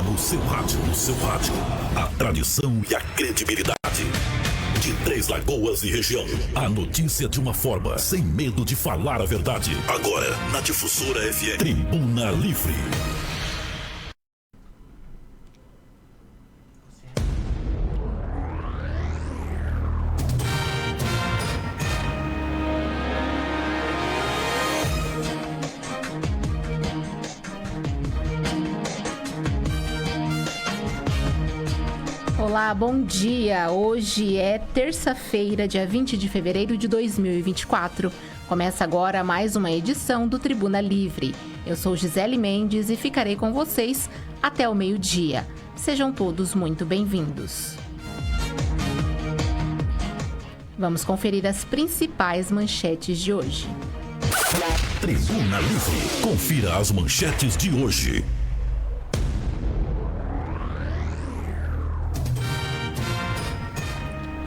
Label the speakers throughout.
Speaker 1: Agora no seu rádio, a tradição e a credibilidade. De Três Lagoas e região, a notícia de uma forma, sem medo de falar a verdade. Agora, na Difusora FM, Tribuna Livre.
Speaker 2: Olá, bom dia! Hoje é terça-feira, dia 20 de fevereiro de 2024. Começa agora mais uma edição do Tribuna Livre. Eu sou Gisele Mendes e ficarei com vocês até o meio-dia. Sejam todos muito bem-vindos. Vamos conferir as principais manchetes de hoje.
Speaker 1: Tribuna Livre. Confira as manchetes de hoje.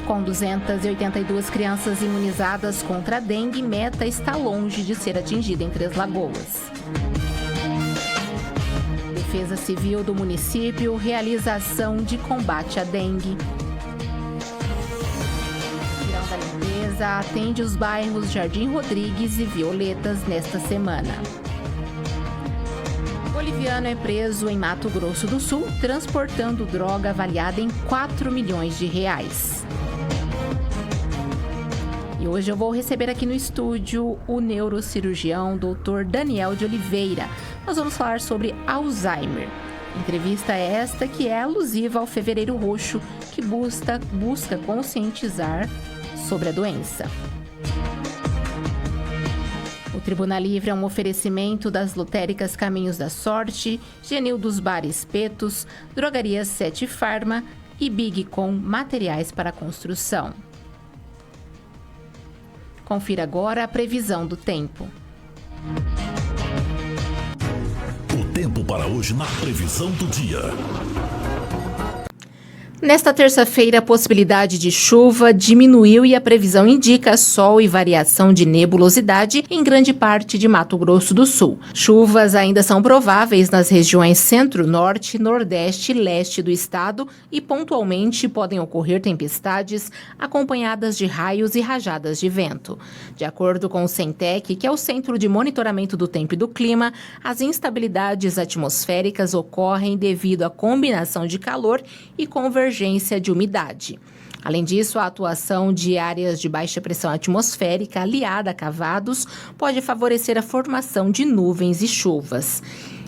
Speaker 2: Com 282 crianças imunizadas contra a dengue, meta está longe de ser atingida em Três Lagoas. Defesa Civil do município realiza ação de combate à dengue. Girão da Limpeza atende os bairros Jardim Rodrigues e Violetas nesta semana. Boliviano é preso em Mato Grosso do Sul, transportando droga avaliada em 4 milhões de reais. E hoje eu vou receber aqui no estúdio o neurocirurgião Dr. Daniel de Oliveira. Nós vamos falar sobre Alzheimer. Entrevista esta que é alusiva ao Fevereiro Roxo, que busca conscientizar sobre a doença. O Tribuna Livre é um oferecimento das lotéricas Caminhos da Sorte, Genil dos Bar Espetos, Drogarias 7 Farma e Big Com Materiais para Construção. Confira agora a previsão do tempo.
Speaker 1: O tempo para hoje na previsão do dia.
Speaker 2: Nesta terça-feira, a possibilidade de chuva diminuiu e a previsão indica sol e variação de nebulosidade em grande parte de Mato Grosso do Sul. Chuvas ainda são prováveis nas regiões centro, norte, nordeste e leste do estado e pontualmente podem ocorrer tempestades acompanhadas de raios e rajadas de vento. De acordo com o CENTEC, que é o Centro de Monitoramento do Tempo e do Clima, as instabilidades atmosféricas ocorrem devido à combinação de calor e convergência de umidade. Além disso, a atuação de áreas de baixa pressão atmosférica aliada a cavados pode favorecer a formação de nuvens e chuvas.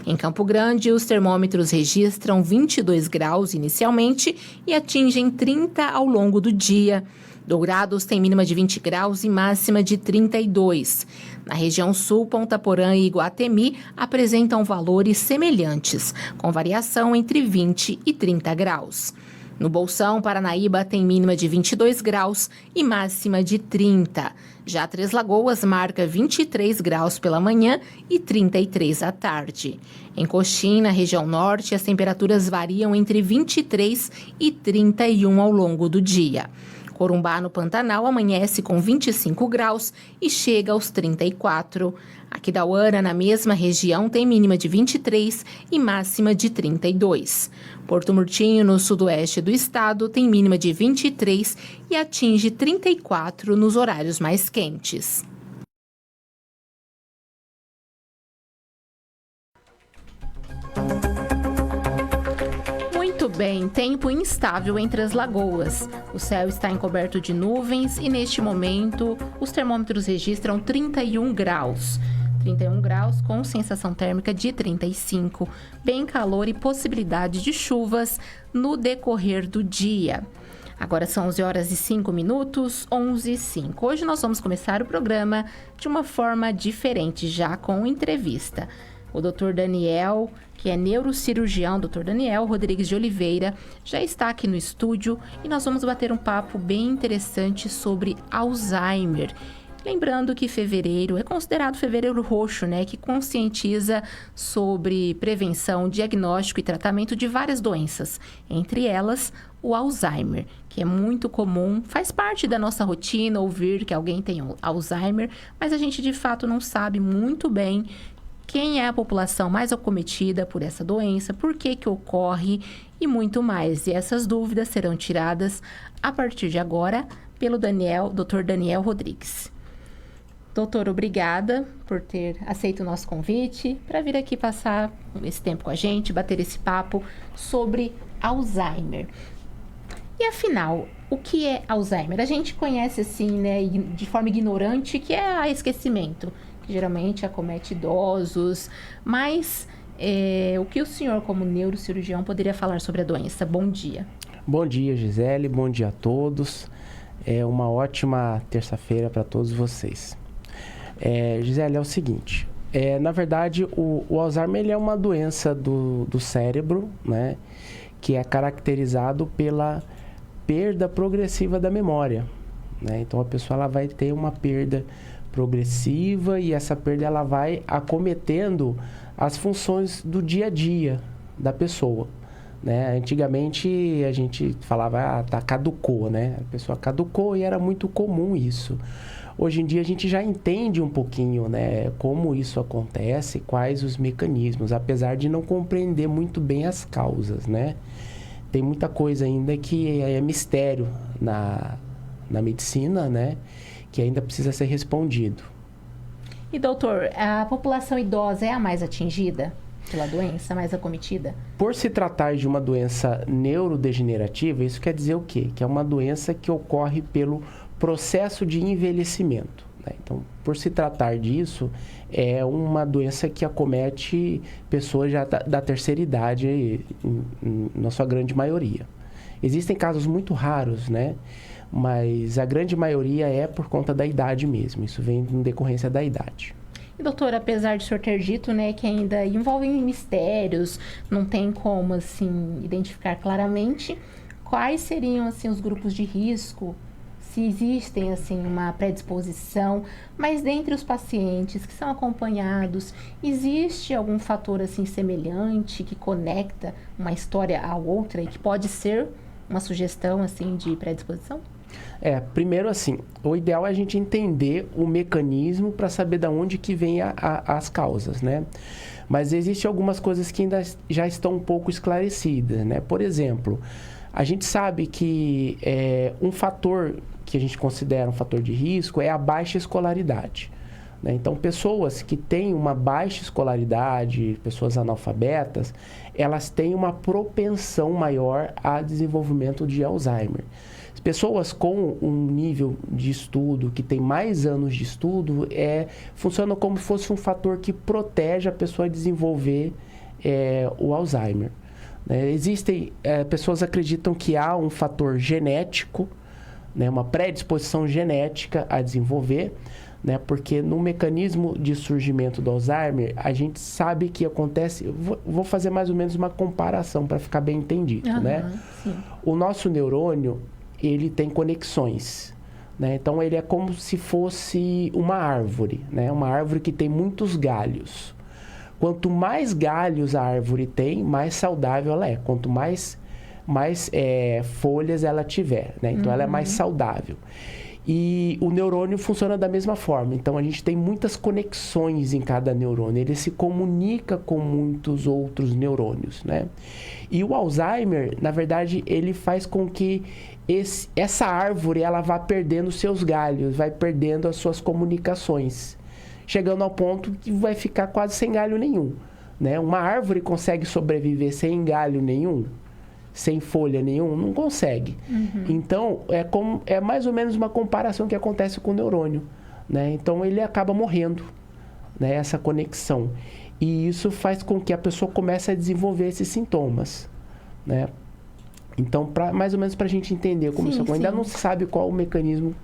Speaker 2: Em Campo Grande, os termômetros registram 22 graus inicialmente e atingem 30 ao longo do dia. Dourados tem mínima de 20 graus e máxima de 32. Na região sul, Ponta Porã e Iguatemi apresentam valores semelhantes, com variação entre 20 e 30 graus. No Bolsão, Paranaíba tem mínima de 22 graus e máxima de 30. Já Três Lagoas marca 23 graus pela manhã e 33 à tarde. Em Coxim, na região norte, as temperaturas variam entre 23 e 31 ao longo do dia. Corumbá, no Pantanal, amanhece com 25 graus e chega aos 34. Aquidauana, na mesma região, tem mínima de 23 e máxima de 32. Porto Murtinho, no sudoeste do estado, tem mínima de 23 e atinge 34 nos horários mais quentes. Muito bem, tempo instável em Três Lagoas. O céu está encoberto de nuvens e, neste momento, os termômetros registram 31 graus. 31 graus com sensação térmica de 35. Bem calor e possibilidade de chuvas no decorrer do dia. Agora são 11 horas e 5 minutos, 11h05. Hoje nós vamos começar o programa de uma forma diferente, já com entrevista. O Dr. Daniel, que é neurocirurgião, Dr. Daniel Rodrigues de Oliveira, já está aqui no estúdio e nós vamos bater um papo bem interessante sobre Alzheimer. Lembrando que fevereiro é considerado fevereiro roxo, né? Que conscientiza sobre prevenção, diagnóstico e tratamento de várias doenças, entre elas o Alzheimer, que é muito comum, faz parte da nossa rotina ouvir que alguém tem Alzheimer, mas a gente de fato não sabe muito bem quem é a população mais acometida por essa doença, por que ocorre e muito mais. E essas dúvidas serão tiradas a partir de agora pelo Dr. Daniel Rodrigues. Doutor, obrigada por ter aceito o nosso convite para vir aqui passar esse tempo com a gente, bater esse papo sobre Alzheimer. E afinal, o que é Alzheimer? A gente conhece assim, né, de forma ignorante, que é esquecimento, que geralmente acomete idosos, mas o que o senhor, como neurocirurgião, poderia falar sobre a doença? Bom dia.
Speaker 3: Bom dia, Gisele, bom dia a todos. É uma ótima terça-feira para todos vocês. Gisele, é o seguinte, na verdade o Alzheimer ele é uma doença do cérebro, né, que é caracterizado pela perda progressiva da memória, né? Então a pessoa ela vai ter uma perda progressiva e essa perda ela vai acometendo as funções do dia a dia da pessoa, né? Antigamente a gente falava, caducou, né? A pessoa caducou e era muito comum isso. Hoje em dia a gente já entende um pouquinho, né, como isso acontece, quais os mecanismos, apesar de não compreender muito bem as causas, né? Tem muita coisa ainda que é mistério na medicina, né, que ainda precisa ser respondido.
Speaker 2: E doutor, a população idosa é a mais atingida pela doença, mais acometida?
Speaker 3: Por se tratar de uma doença neurodegenerativa, isso quer dizer o quê? Que é uma doença que ocorre pelo processo de envelhecimento, né? Então, por se tratar disso, é uma doença que acomete pessoas já da terceira idade, na sua grande maioria. Existem casos muito raros, né? Mas a grande maioria é por conta da idade mesmo, isso vem em decorrência da idade.
Speaker 2: E doutor, apesar de o senhor ter dito, né, que ainda envolvem mistérios, não tem como, assim, identificar claramente quais seriam, assim, os grupos de risco, se existem, assim, uma predisposição, mas dentre os pacientes que são acompanhados, existe algum fator, assim, semelhante que conecta uma história à outra e que pode ser uma sugestão, assim, de predisposição?
Speaker 3: Primeiro assim, o ideal é a gente entender o mecanismo para saber de onde que vem as causas, né? Mas existem algumas coisas que ainda já estão um pouco esclarecidas, né? Por exemplo, a gente sabe que um fator que a gente considera um fator de risco é a baixa escolaridade, né? Então, pessoas que têm uma baixa escolaridade, pessoas analfabetas, elas têm uma propensão maior a desenvolvimento de Alzheimer. Pessoas com um nível de estudo, que tem mais anos de estudo, funciona como se fosse um fator que protege a pessoa a desenvolver o Alzheimer, né? Existem, pessoas acreditam que há um fator genético, né, uma predisposição genética a desenvolver, né, porque no mecanismo de surgimento do Alzheimer, a gente sabe que acontece, vou fazer mais ou menos uma comparação para ficar bem entendido, né?
Speaker 2: Sim.
Speaker 3: O nosso neurônio, ele tem conexões, né? Então ele é como se fosse uma árvore, né? Uma árvore que tem muitos galhos. Quanto mais galhos a árvore tem, mais saudável ela é. Quanto mais folhas ela tiver, né? Então ela é mais saudável. E o neurônio funciona da mesma forma. Então a gente tem muitas conexões em cada neurônio. Ele se comunica com muitos outros neurônios, né? E o Alzheimer, na verdade, ele faz com que essa árvore ela vá perdendo seus galhos, vai perdendo as suas comunicações, chegando ao ponto que vai ficar quase sem galho nenhum, né? Uma árvore consegue sobreviver sem galho nenhum? Sem folha nenhum? Não consegue. Então, é mais ou menos uma comparação que acontece com o neurônio, né? Então, ele acaba morrendo, né? Essa conexão. E isso faz com que a pessoa comece a desenvolver esses sintomas, né? Então, mais ou menos para a gente entender como isso acontece. Ainda não se sabe qual o mecanismo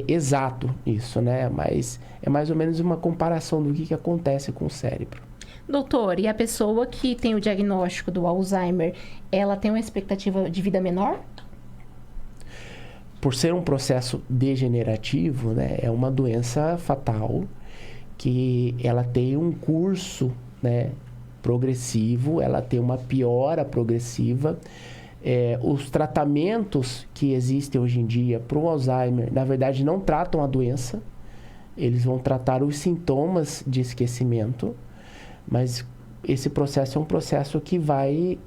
Speaker 3: exato isso, né? Mas é mais ou menos uma comparação do que acontece com o cérebro.
Speaker 2: Doutor, e a pessoa que tem o diagnóstico do Alzheimer, ela tem uma expectativa de vida menor?
Speaker 3: Por ser um processo degenerativo, né, é uma doença fatal que ela tem um curso, né, progressivo, ela tem uma piora progressiva. Os tratamentos que existem hoje em dia para o Alzheimer, na verdade, não tratam a doença. eles vão tratar os sintomas de esquecimento, mas esse processo é um processo que vai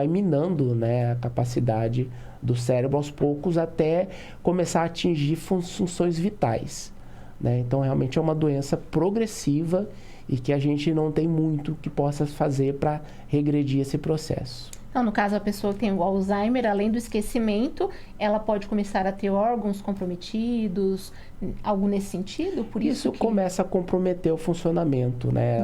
Speaker 3: minando, né, a capacidade do cérebro aos poucos até começar a atingir funções vitais, né? Então, realmente é uma doença progressiva e que a gente não tem muito que possa fazer para regredir esse processo.
Speaker 2: Então, no caso, a pessoa que tem o Alzheimer, além do esquecimento, ela pode começar a ter órgãos comprometidos, algo nesse sentido? Por isso que...
Speaker 3: começa a comprometer o funcionamento, né,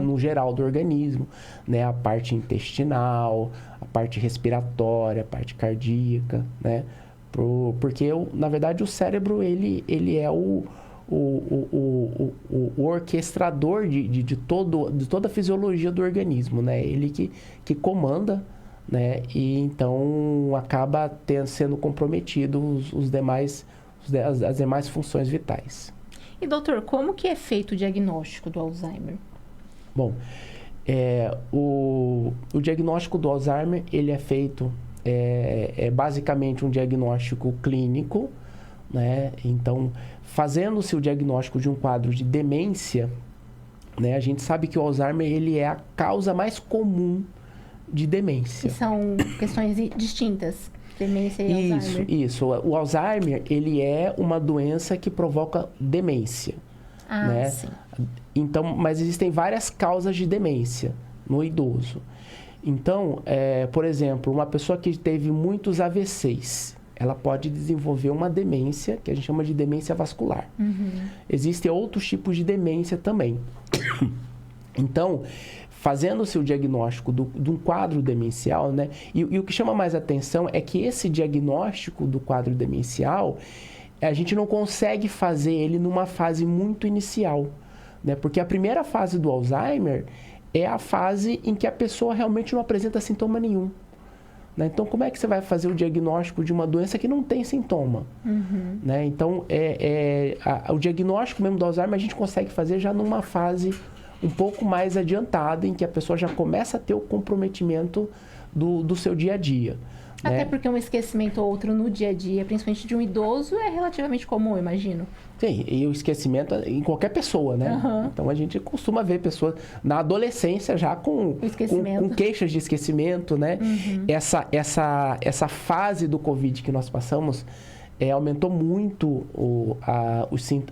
Speaker 3: no geral do organismo, né, a parte intestinal, a parte respiratória, a parte cardíaca, né, porque, na verdade, o cérebro, ele é o orquestrador de toda a fisiologia do organismo, né, ele que comanda, né, e então acaba sendo comprometido as demais funções vitais.
Speaker 2: E doutor, como que é feito o diagnóstico do Alzheimer?
Speaker 3: Bom, o diagnóstico do Alzheimer, ele é feito, basicamente um diagnóstico clínico, né? Então, fazendo-se o diagnóstico de um quadro de demência, né, a gente sabe que o Alzheimer, ele é a causa mais comum de demência.
Speaker 2: E são questões distintas, demência e Alzheimer.
Speaker 3: Isso. O Alzheimer, ele é uma doença que provoca demência. Né?
Speaker 2: Sim.
Speaker 3: Então, mas existem várias causas de demência no idoso. Então, por exemplo, uma pessoa que teve muitos AVCs, ela pode desenvolver uma demência, que a gente chama de demência vascular. Existem outros tipos de demência também. Então, fazendo-se o diagnóstico de um quadro demencial, né? E o que chama mais atenção é que esse diagnóstico do quadro demencial, a gente não consegue fazer ele numa fase muito inicial, né? Porque a primeira fase do Alzheimer é a fase em que a pessoa realmente não apresenta sintoma nenhum, né? Então, como é que você vai fazer o diagnóstico de uma doença que não tem sintoma? Né? Então, o diagnóstico mesmo do Alzheimer a gente consegue fazer já numa fase um pouco mais adiantada, em que a pessoa já começa a ter o comprometimento do seu dia a dia.
Speaker 2: Até
Speaker 3: né?
Speaker 2: porque um esquecimento ou outro no dia a dia, principalmente de um idoso, é relativamente comum, eu imagino.
Speaker 3: Sim, e o esquecimento em qualquer pessoa, né? Então, a gente costuma ver pessoas na adolescência já com queixas de esquecimento, né? Essa fase do Covid que nós passamos aumentou muito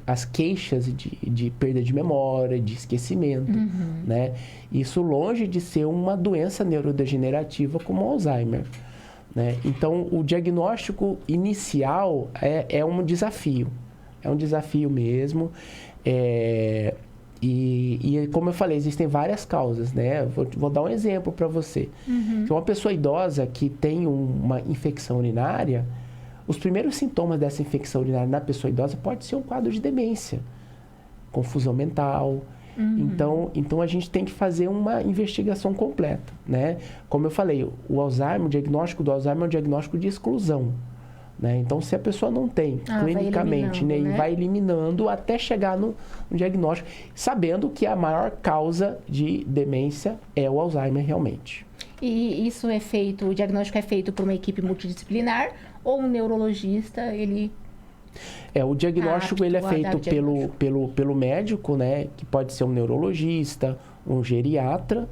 Speaker 3: as queixas de perda de memória, de esquecimento, né? Isso longe de ser uma doença neurodegenerativa como o Alzheimer, né? Então, o diagnóstico inicial é um desafio. É um desafio mesmo. E como eu falei, existem várias causas, né? Vou dar um exemplo para você. Que uma pessoa idosa que tem uma infecção urinária, os primeiros sintomas dessa infecção urinária na pessoa idosa pode ser um quadro de demência, confusão mental. Então, a gente tem que fazer uma investigação completa, né? Como eu falei, o diagnóstico do Alzheimer é um diagnóstico de exclusão, né? Então, se a pessoa não tem clinicamente, né? Vai eliminando até chegar no diagnóstico, sabendo que a maior causa de demência é o Alzheimer realmente.
Speaker 2: E isso o diagnóstico é feito por uma equipe multidisciplinar ou um neurologista,
Speaker 3: o diagnóstico ele é feito pelo médico, né? Que pode ser um neurologista, um geriatra.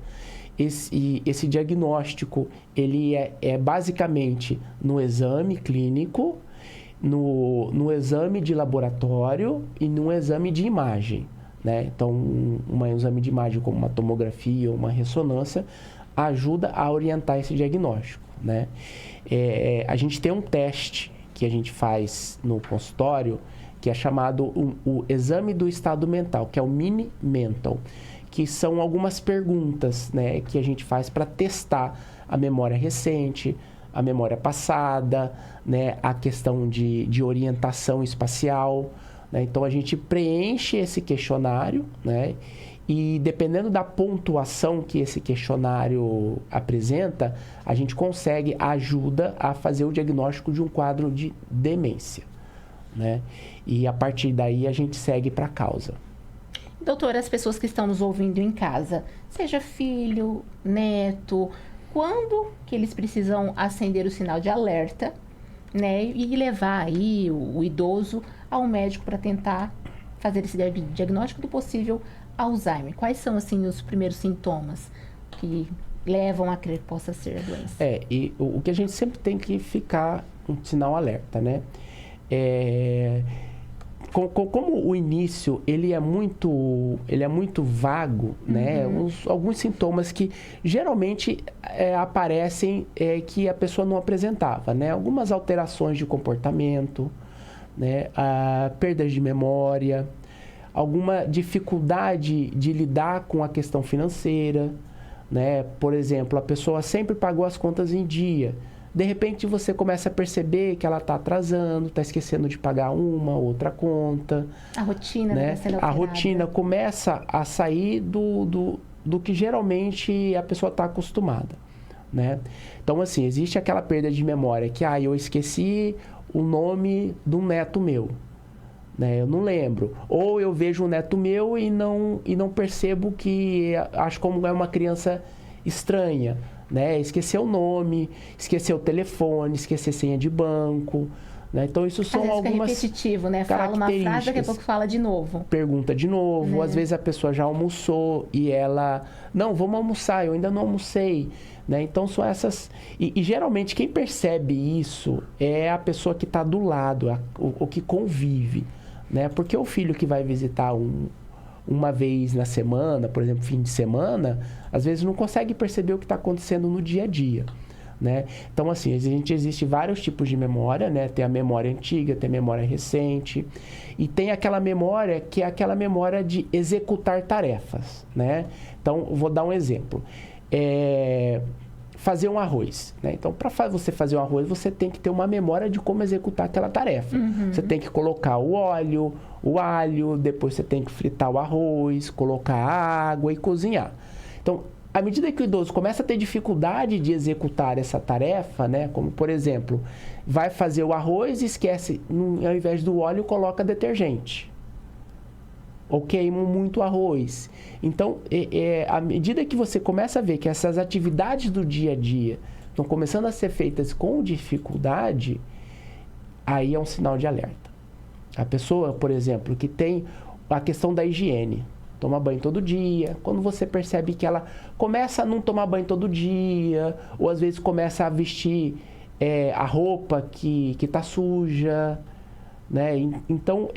Speaker 3: Esse diagnóstico ele é basicamente no exame clínico, no exame de laboratório e no exame de imagem, né? Então, um exame de imagem como uma tomografia ou uma ressonância ajuda a orientar esse diagnóstico, né? A gente tem um teste que a gente faz no consultório, que é chamado o exame do estado mental, que é o Mini Mental, que são algumas perguntas, né, que a gente faz para testar a memória recente, a memória passada, né, a questão de orientação espacial, né? Então, a gente preenche esse questionário, né, e dependendo da pontuação que esse questionário apresenta, a gente consegue ajuda a fazer o diagnóstico de um quadro de demência, né? E a partir daí a gente segue para a causa.
Speaker 2: Doutora, as pessoas que estão nos ouvindo em casa, seja filho, neto, quando que eles precisam acender o sinal de alerta, né? E levar aí o idoso ao médico para tentar fazer esse diagnóstico do possível Alzheimer? Quais são, assim, os primeiros sintomas que levam a crer que possa ser a doença?
Speaker 3: E o que a gente sempre tem que ficar um sinal alerta, né? Como o início ele é muito vago, né? Alguns sintomas que geralmente aparecem que a pessoa não apresentava, né? Algumas alterações de comportamento, né? Perdas de memória, alguma dificuldade de lidar com a questão financeira, né? Por exemplo, a pessoa sempre pagou as contas em dia. De repente você começa a perceber que ela está atrasando, está esquecendo de pagar uma, outra conta.
Speaker 2: A rotina,
Speaker 3: né?
Speaker 2: Sendo
Speaker 3: a rotina começa a sair do que geralmente a pessoa está acostumada, né? Então, assim, existe aquela perda de memória que eu esqueci o nome de um neto meu, né? Eu não lembro. Ou eu vejo um neto meu e não percebo que acho como é uma criança estranha, né? Esquecer o nome, esquecer o telefone, esquecer senha de banco, né? Então isso são
Speaker 2: às vezes
Speaker 3: algumas
Speaker 2: fica repetitivo, né? Fala uma frase, daqui a pouco fala de novo.
Speaker 3: Pergunta de novo,
Speaker 2: né?
Speaker 3: Às vezes a pessoa já almoçou e ela, não, vamos almoçar, eu ainda não almocei, né? Então são essas, e geralmente quem percebe isso é a pessoa que está do lado, o que convive, né? Porque o filho que vai visitar uma vez na semana, por exemplo, fim de semana, às vezes não consegue perceber o que está acontecendo no dia a dia, né? Então, assim, existe vários tipos de memória, né? Tem a memória antiga, tem a memória recente, e tem aquela memória que é aquela memória de executar tarefas, né? Então, vou dar um exemplo. Fazer um arroz, né? Então, para você fazer um arroz, você tem que ter uma memória de como executar aquela tarefa. Você tem que colocar o óleo, o alho, depois você tem que fritar o arroz, colocar a água e cozinhar. Então, à medida que o idoso começa a ter dificuldade de executar essa tarefa, né? Como, por exemplo, vai fazer o arroz e esquece, ao invés do óleo, coloca detergente. Ou queimam muito arroz. Então, à medida que você começa a ver que essas atividades do dia a dia estão começando a ser feitas com dificuldade, aí é um sinal de alerta. A pessoa, por exemplo, que tem a questão da higiene, toma banho todo dia, quando você percebe que ela começa a não tomar banho todo dia, ou às vezes começa a vestir a roupa que está suja, né? Então,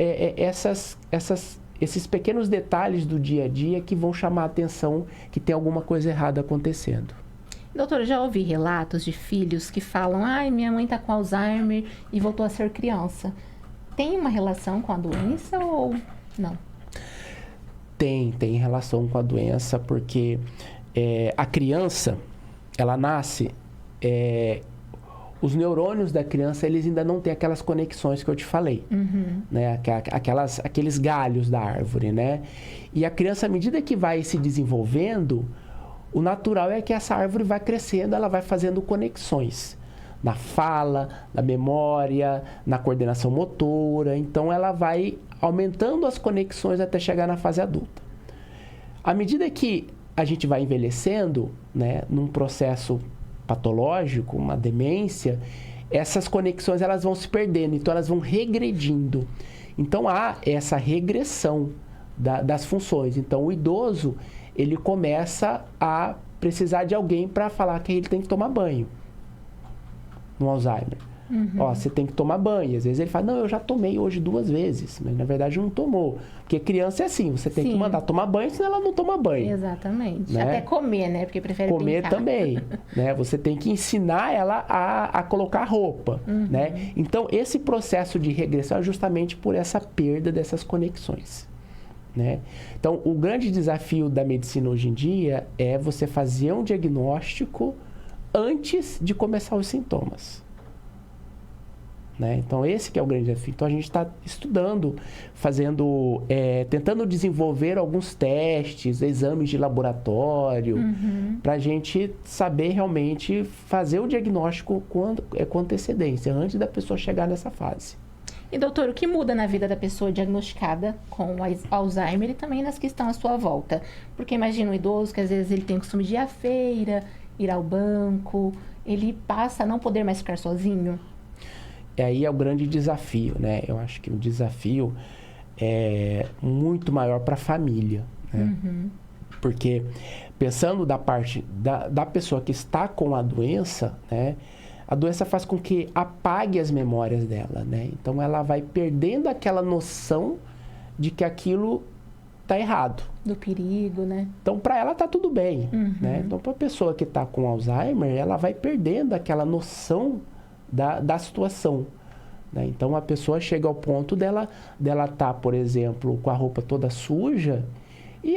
Speaker 3: esses pequenos detalhes do dia a dia que vão chamar a atenção que tem alguma coisa errada acontecendo.
Speaker 2: Doutora, já ouvi relatos de filhos que falam: minha mãe está com Alzheimer e voltou a ser criança. Tem uma relação com a doença ou não?
Speaker 3: Tem relação com a doença, porque a criança, ela nasce... os neurônios da criança, eles ainda não têm aquelas conexões que eu te falei, né? Aqueles galhos da árvore, né? E a criança, à medida que vai se desenvolvendo, o natural é que essa árvore vai crescendo, ela vai fazendo conexões na fala, na memória, na coordenação motora. Então, ela vai aumentando as conexões até chegar na fase adulta. À medida que a gente vai envelhecendo, né, num processo patológico, uma demência, essas conexões elas vão se perdendo, então elas vão regredindo. Então há essa regressão das funções. Então o idoso, ele começa a precisar de alguém para falar que ele tem que tomar banho no Alzheimer. Você tem que tomar banho. Às vezes ele fala, não, eu já tomei hoje 2 vezes, mas na verdade não tomou. Porque criança é assim, você tem que mandar tomar banho, senão ela não toma banho.
Speaker 2: Exatamente.
Speaker 3: Né?
Speaker 2: Até comer, né? Porque prefere
Speaker 3: comer
Speaker 2: brincar.
Speaker 3: também, né? Você tem que ensinar ela a colocar roupa, né? Então, esse processo de regressão é justamente por essa perda dessas conexões, né? Então, o grande desafio da medicina hoje em dia é você fazer um diagnóstico antes de começar os sintomas. Né? Então, esse que é o grande desafio. Então, a gente está estudando, tentando desenvolver alguns testes, exames de laboratório, para a gente saber realmente fazer o diagnóstico com antecedência, antes da pessoa chegar nessa fase.
Speaker 2: E, doutor, o que muda na vida da pessoa diagnosticada com Alzheimer e também nas que estão à sua volta? Porque imagina um idoso que às vezes ele tem o costume de ir à feira, ir ao banco, ele passa a não poder mais ficar sozinho.
Speaker 3: E aí é o grande desafio, né? Eu acho que o desafio muito maior para a família, né? Porque pensando da parte da pessoa que está com a doença, né? A doença faz com que apague as memórias dela, né? Então ela vai perdendo aquela noção de que aquilo tá errado.
Speaker 2: Do perigo, né?
Speaker 3: Então para ela tá tudo bem, né? Então para a pessoa que está com Alzheimer, ela vai perdendo aquela noção da situação, né? Então a pessoa chega ao ponto dela tá, por exemplo, com a roupa toda suja e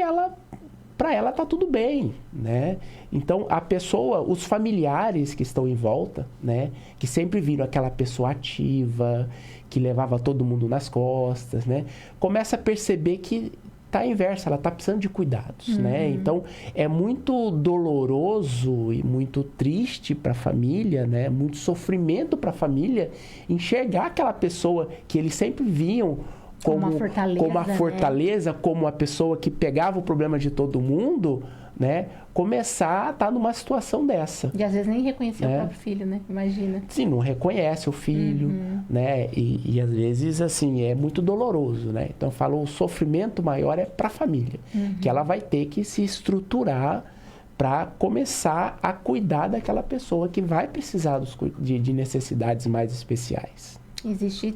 Speaker 3: para ela tá tudo bem, né? Então a pessoa, os familiares que estão em volta, né, que sempre viram aquela pessoa ativa, que levava todo mundo nas costas, né, começa a perceber que tá inverso, ela tá precisando de cuidados, né? Então é muito doloroso e muito triste para a família, né? Muito sofrimento para a família enxergar aquela pessoa que eles sempre viam como uma fortaleza, né? Como a pessoa que pegava o problema de todo mundo, né? Começar a estar numa situação dessa.
Speaker 2: E às vezes nem reconhecer o próprio filho, né? Imagina.
Speaker 3: Sim, não reconhece o filho, né? E às vezes, assim, é muito doloroso, né? Então, eu falo, o sofrimento maior é para a família, que ela vai ter que se estruturar para começar a cuidar daquela pessoa que vai precisar de necessidades mais especiais.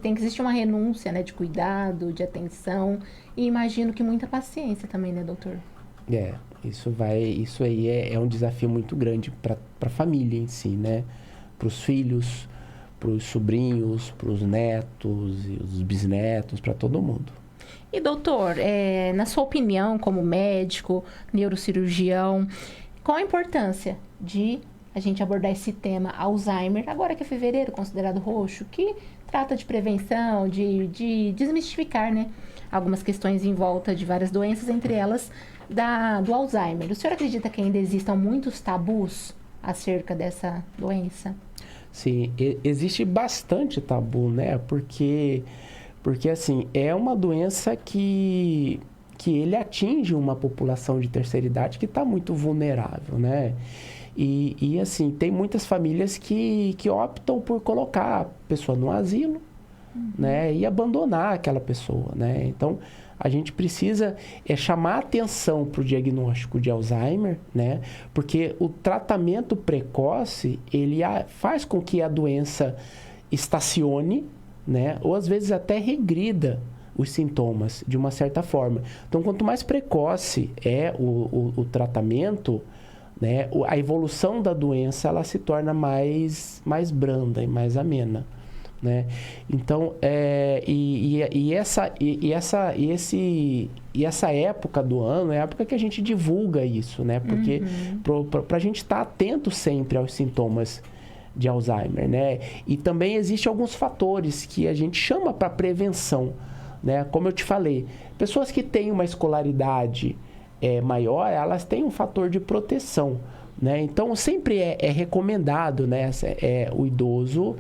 Speaker 2: Tem que existir uma renúncia, né, de cuidado, de atenção e imagino que muita paciência também, né, doutor?
Speaker 3: Isso aí é um desafio muito grande para a família em si, né? Para os filhos, para os sobrinhos, para os netos e os bisnetos, para todo mundo.
Speaker 2: E doutor, na sua opinião, como médico, neurocirurgião, qual a importância de a gente abordar esse tema Alzheimer, agora que é fevereiro, considerado roxo, que trata de prevenção, de desmistificar, né, algumas questões em volta de várias doenças, entre elas do Alzheimer. O senhor acredita que ainda existam muitos tabus acerca dessa doença?
Speaker 3: Sim, existe bastante tabu, né? Porque assim, é uma doença que ele atinge uma população de terceira idade que está muito vulnerável, né? E assim, tem muitas famílias que optam por colocar a pessoa no asilo, né? E abandonar aquela pessoa, né? Então, a gente precisa chamar atenção para o diagnóstico de Alzheimer, né? Porque o tratamento precoce, ele faz com que a doença estacione, né? Ou às vezes até regrida os sintomas, de uma certa forma. Então, quanto mais precoce é o tratamento, né, a evolução da doença ela se torna mais branda e mais amena, né? Então, essa época do ano é a época que a gente divulga isso, né? Porque para a gente estar atento sempre aos sintomas de Alzheimer, né? E também existem alguns fatores que a gente chama para prevenção, né? Como eu te falei, pessoas que têm uma escolaridade maior, elas têm um fator de proteção, né? Então, sempre é recomendado, né, o idoso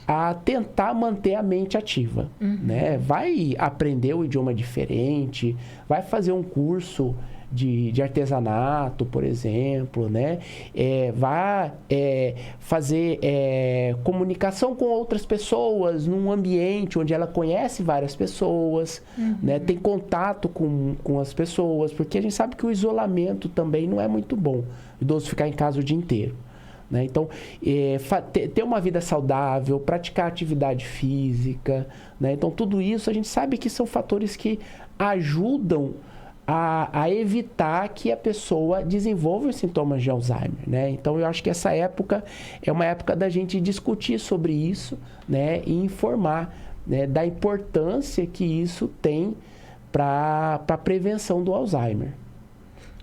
Speaker 3: a tentar manter a mente ativa, né? Vai aprender um idioma diferente, vai fazer um curso de artesanato, por exemplo, né? Vai fazer comunicação com outras pessoas num ambiente onde ela conhece várias pessoas, né? Tem contato com as pessoas, porque a gente sabe que o isolamento também não é muito bom, o idoso ficar em casa o dia inteiro, né? Então, ter uma vida saudável, praticar atividade física, né? Então, tudo isso a gente sabe que são fatores que ajudam a evitar que a pessoa desenvolva os sintomas de Alzheimer, né? Então, eu acho que essa época é uma época da gente discutir sobre isso, né? E informar, né, da importância que isso tem para a prevenção do Alzheimer.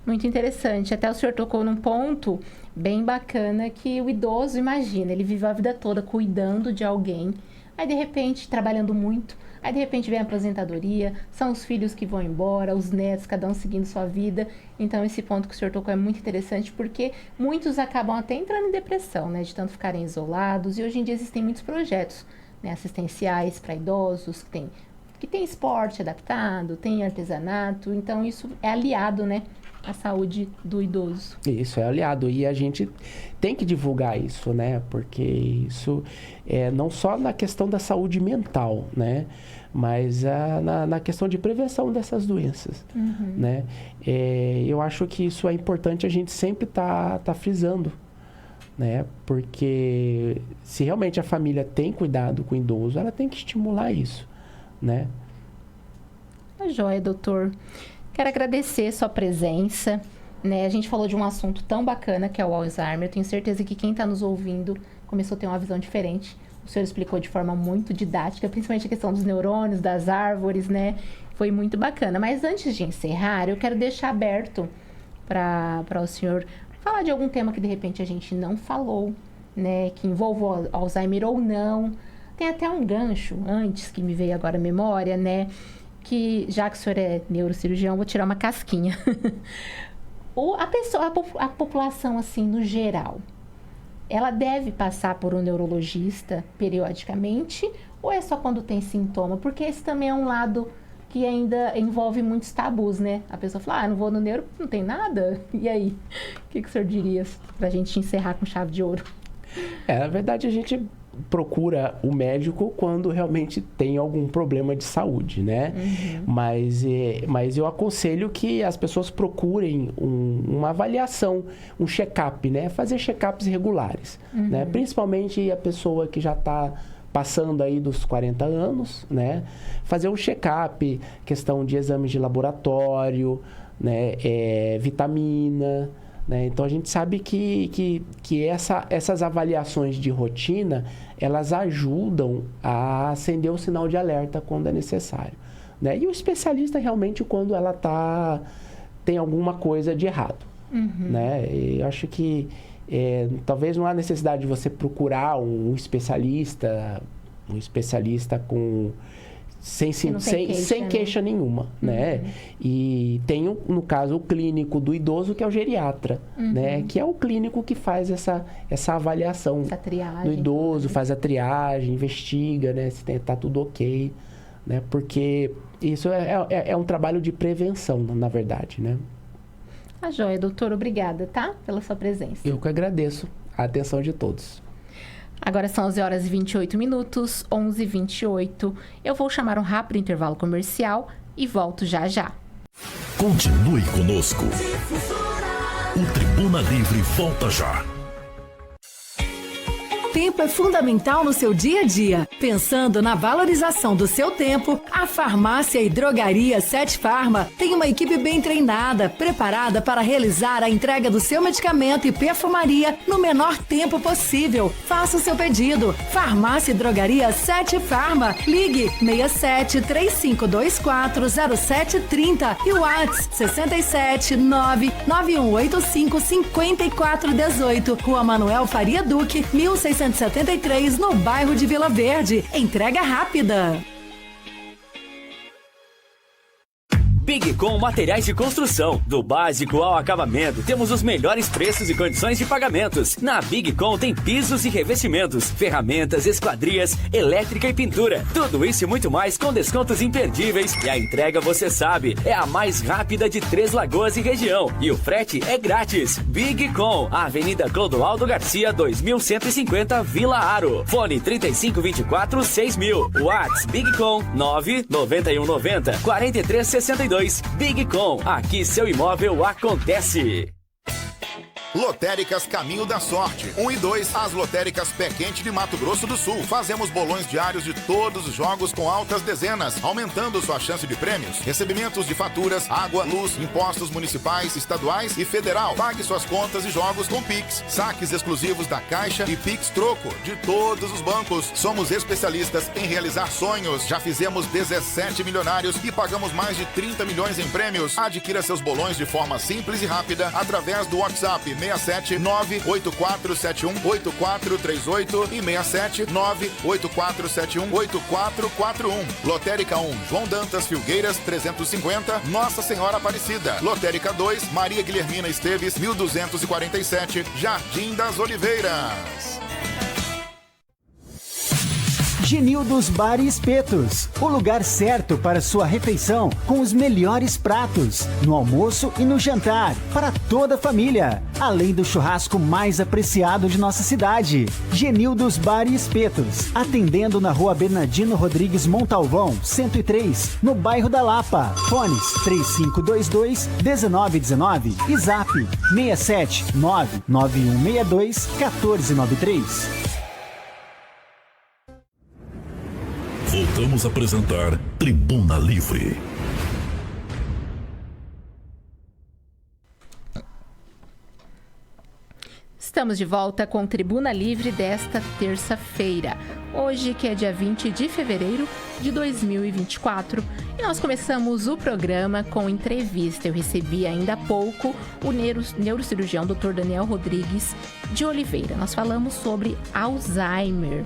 Speaker 2: Muito interessante. Até o senhor tocou num ponto bem bacana que o idoso, imagina, ele vive a vida toda cuidando de alguém, aí de repente trabalhando muito, aí de repente vem a aposentadoria, são os filhos que vão embora, os netos, cada um seguindo sua vida. Então esse ponto que o senhor tocou é muito interessante porque muitos acabam até entrando em depressão, né, de tanto ficarem isolados, e hoje em dia existem muitos projetos, né, assistenciais para idosos que tem esporte adaptado, tem artesanato, então isso é aliado, né, à saúde do idoso.
Speaker 3: Isso, é aliado. E a gente tem que divulgar isso, né? Porque isso é não só na questão da saúde mental, né? mas na questão de prevenção dessas doenças, né? Eu acho que isso é importante a gente sempre tá frisando, né? Porque se realmente a família tem cuidado com o idoso, ela tem que estimular isso, né?
Speaker 2: Tá joia, doutor. Quero agradecer sua presença, né? A gente falou de um assunto tão bacana que é o Alzheimer. Eu tenho certeza que quem está nos ouvindo começou a ter uma visão diferente. O senhor explicou de forma muito didática, principalmente a questão dos neurônios, das árvores, né? Foi muito bacana. Mas antes de encerrar, eu quero deixar aberto para o senhor falar de algum tema que de repente a gente não falou, né? Que envolva o Alzheimer ou não. Tem até um gancho antes que me veio agora à memória, né? Que já que o senhor é neurocirurgião, vou tirar uma casquinha. A população, assim, no geral, ela deve passar por um neurologista periodicamente ou é só quando tem sintoma? Porque esse também é um lado que ainda envolve muitos tabus, né? A pessoa fala, não vou no neuro, não tem nada. E aí? O que o senhor diria pra gente encerrar com chave de ouro?
Speaker 3: Na verdade, a gente procura o médico quando realmente tem algum problema de saúde, né? Mas eu aconselho que as pessoas procurem uma avaliação, um check-up, né? Fazer check-ups regulares, né? Principalmente a pessoa que já está passando aí dos 40 anos, né? Fazer um check-up, questão de exames de laboratório, né? Vitamina, né? Então, a gente sabe que essas avaliações de rotina, elas ajudam a acender o sinal de alerta quando é necessário, né? E o especialista, realmente, quando ela tem alguma coisa de errado, né? Eu acho que talvez não há necessidade de você procurar um especialista com... sem queixa nenhuma, né? E tem, no caso, o clínico do idoso, que é o geriatra, né? Que é o clínico que faz essa avaliação do idoso, faz a triagem, investiga, né? Se tá tudo ok, né? Porque isso é um trabalho de prevenção, na verdade, né?
Speaker 2: Tá joia, doutor. Obrigada, tá? Pela sua presença.
Speaker 3: Eu que agradeço a atenção de todos.
Speaker 2: Agora são 11 horas e 28 minutos, 11h28. Eu vou chamar um rápido intervalo comercial e volto já já.
Speaker 1: Continue conosco. O Tribuna Livre volta já.
Speaker 4: Tempo é fundamental no seu dia a dia. Pensando na valorização do seu tempo, a Farmácia e Drogaria Sete Farma tem uma equipe bem treinada, preparada para realizar a entrega do seu medicamento e perfumaria no menor tempo possível. Faça o seu pedido. Farmácia e Drogaria Sete Farma. Ligue 67 3524 0730 e o WhatsApp 67 99185 5418. Rua Manuel Faria Duque, 1673, no bairro de Vila Verde. Entrega rápida.
Speaker 5: BigCom Materiais de Construção. Do básico ao acabamento, temos os melhores preços e condições de pagamentos. Na BigCom tem pisos e revestimentos, ferramentas, esquadrias, elétrica e pintura. Tudo isso e muito mais com descontos imperdíveis. E a entrega, você sabe, é a mais rápida de Três Lagoas e região. E o frete é grátis. BigCom, Avenida Clodoaldo Garcia, 2150, Vila Aro. Fone 3524-6000. WhatsApp BigCom 99190-4362. BigCom, aqui seu imóvel acontece.
Speaker 6: Lotéricas Caminho da Sorte. 1 e 2, as lotéricas Pé Quente de Mato Grosso do Sul. Fazemos bolões diários de todos os jogos com altas dezenas, aumentando sua chance de prêmios. Recebimentos de faturas, água, luz, impostos municipais, estaduais e federal. Pague suas contas e jogos com Pix. Saques exclusivos da Caixa e Pix Troco de todos os bancos. Somos especialistas em realizar sonhos. Já fizemos 17 milionários e pagamos mais de 30 milhões em prêmios. Adquira seus bolões de forma simples e rápida através do WhatsApp 67 98471 8438 e 67 98471 8441. Lotérica 1, João Dantas Filgueiras 350, Nossa Senhora Aparecida. Lotérica 2, Maria Guilhermina Esteves 1247, Jardim das Oliveiras.
Speaker 7: Genildos Bar e Espetos, o lugar certo para sua refeição com os melhores pratos, no almoço e no jantar, para toda a família, além do churrasco mais apreciado de nossa cidade. Genildos Bar e Espetos, atendendo na Rua Bernardino Rodrigues Montalvão, 103, no bairro da Lapa. Fones 3522-1919 e Zap 6799162-1493.
Speaker 1: Voltamos a apresentar Tribuna Livre.
Speaker 2: Estamos de volta com Tribuna Livre desta terça-feira. Hoje, que é dia 20 de fevereiro de 2024. E nós começamos o programa com entrevista. Eu recebi ainda há pouco o neurocirurgião Dr. Daniel Rodrigues de Oliveira. Nós falamos sobre Alzheimer.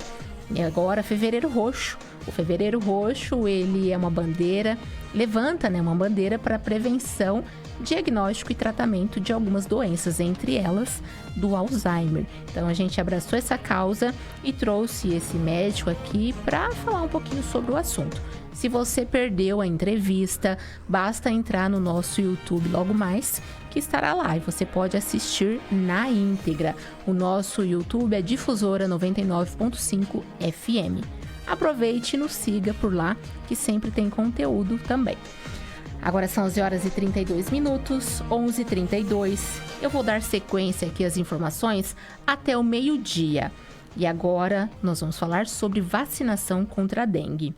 Speaker 2: E agora, Fevereiro Roxo. O Fevereiro Roxo, ele é uma bandeira, levanta, uma bandeira para prevenção, diagnóstico e tratamento de algumas doenças, entre elas do Alzheimer. Então a gente abraçou essa causa e trouxe esse médico aqui para falar um pouquinho sobre o assunto. Se você perdeu a entrevista, basta entrar no nosso YouTube logo mais, que estará lá e você pode assistir na íntegra. O nosso YouTube é Difusora 99.5 FM. Aproveite e nos siga por lá, que sempre tem conteúdo também. Agora são 11h32, 11h32. Eu vou dar sequência aqui às informações até o meio-dia. E agora nós vamos falar sobre vacinação contra a dengue.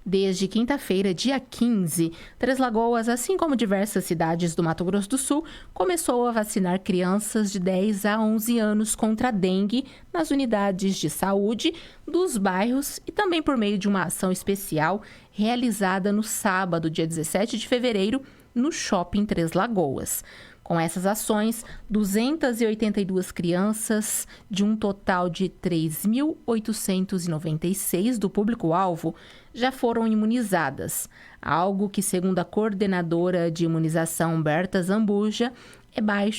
Speaker 2: Desde quinta-feira, dia 15, Três Lagoas, assim como diversas cidades do Mato Grosso do Sul, começou a vacinar crianças de 10 a 11 anos contra a dengue nas unidades de saúde dos bairros e também por meio de uma ação especial realizada no sábado, dia 17 de fevereiro, no Shopping Três Lagoas. Com essas ações, 282 crianças, de um total de 3.896 do público-alvo, já foram imunizadas, algo que, segundo a coordenadora de imunização, Berta Zambuja,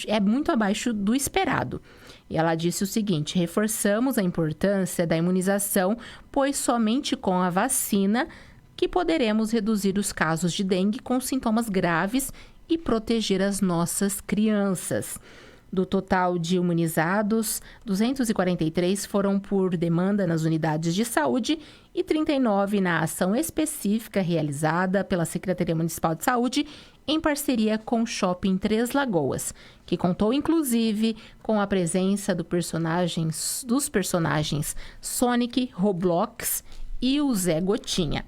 Speaker 2: é muito abaixo do esperado. E ela disse o seguinte: reforçamos a importância da imunização, pois somente com a vacina que poderemos reduzir os casos de dengue com sintomas graves e proteger as nossas crianças. Do total de imunizados, 243 foram por demanda nas unidades de saúde e 39 na ação específica realizada pela Secretaria Municipal de Saúde em parceria com o Shopping Três Lagoas, que contou inclusive com a presença dos personagens Sonic, Roblox e o Zé Gotinha.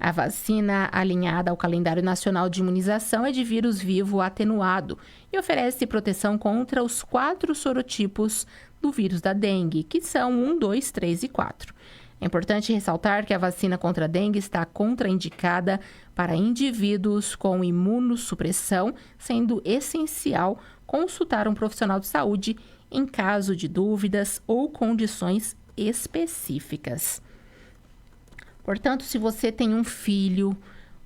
Speaker 2: A vacina alinhada ao calendário nacional de imunização é de vírus vivo atenuado e oferece proteção contra os 4 sorotipos do vírus da dengue, que são 1, 2, 3 e 4. É importante ressaltar que a vacina contra a dengue está contraindicada para indivíduos com imunossupressão, sendo essencial consultar um profissional de saúde em caso de dúvidas ou condições específicas. Portanto, se você tem um filho,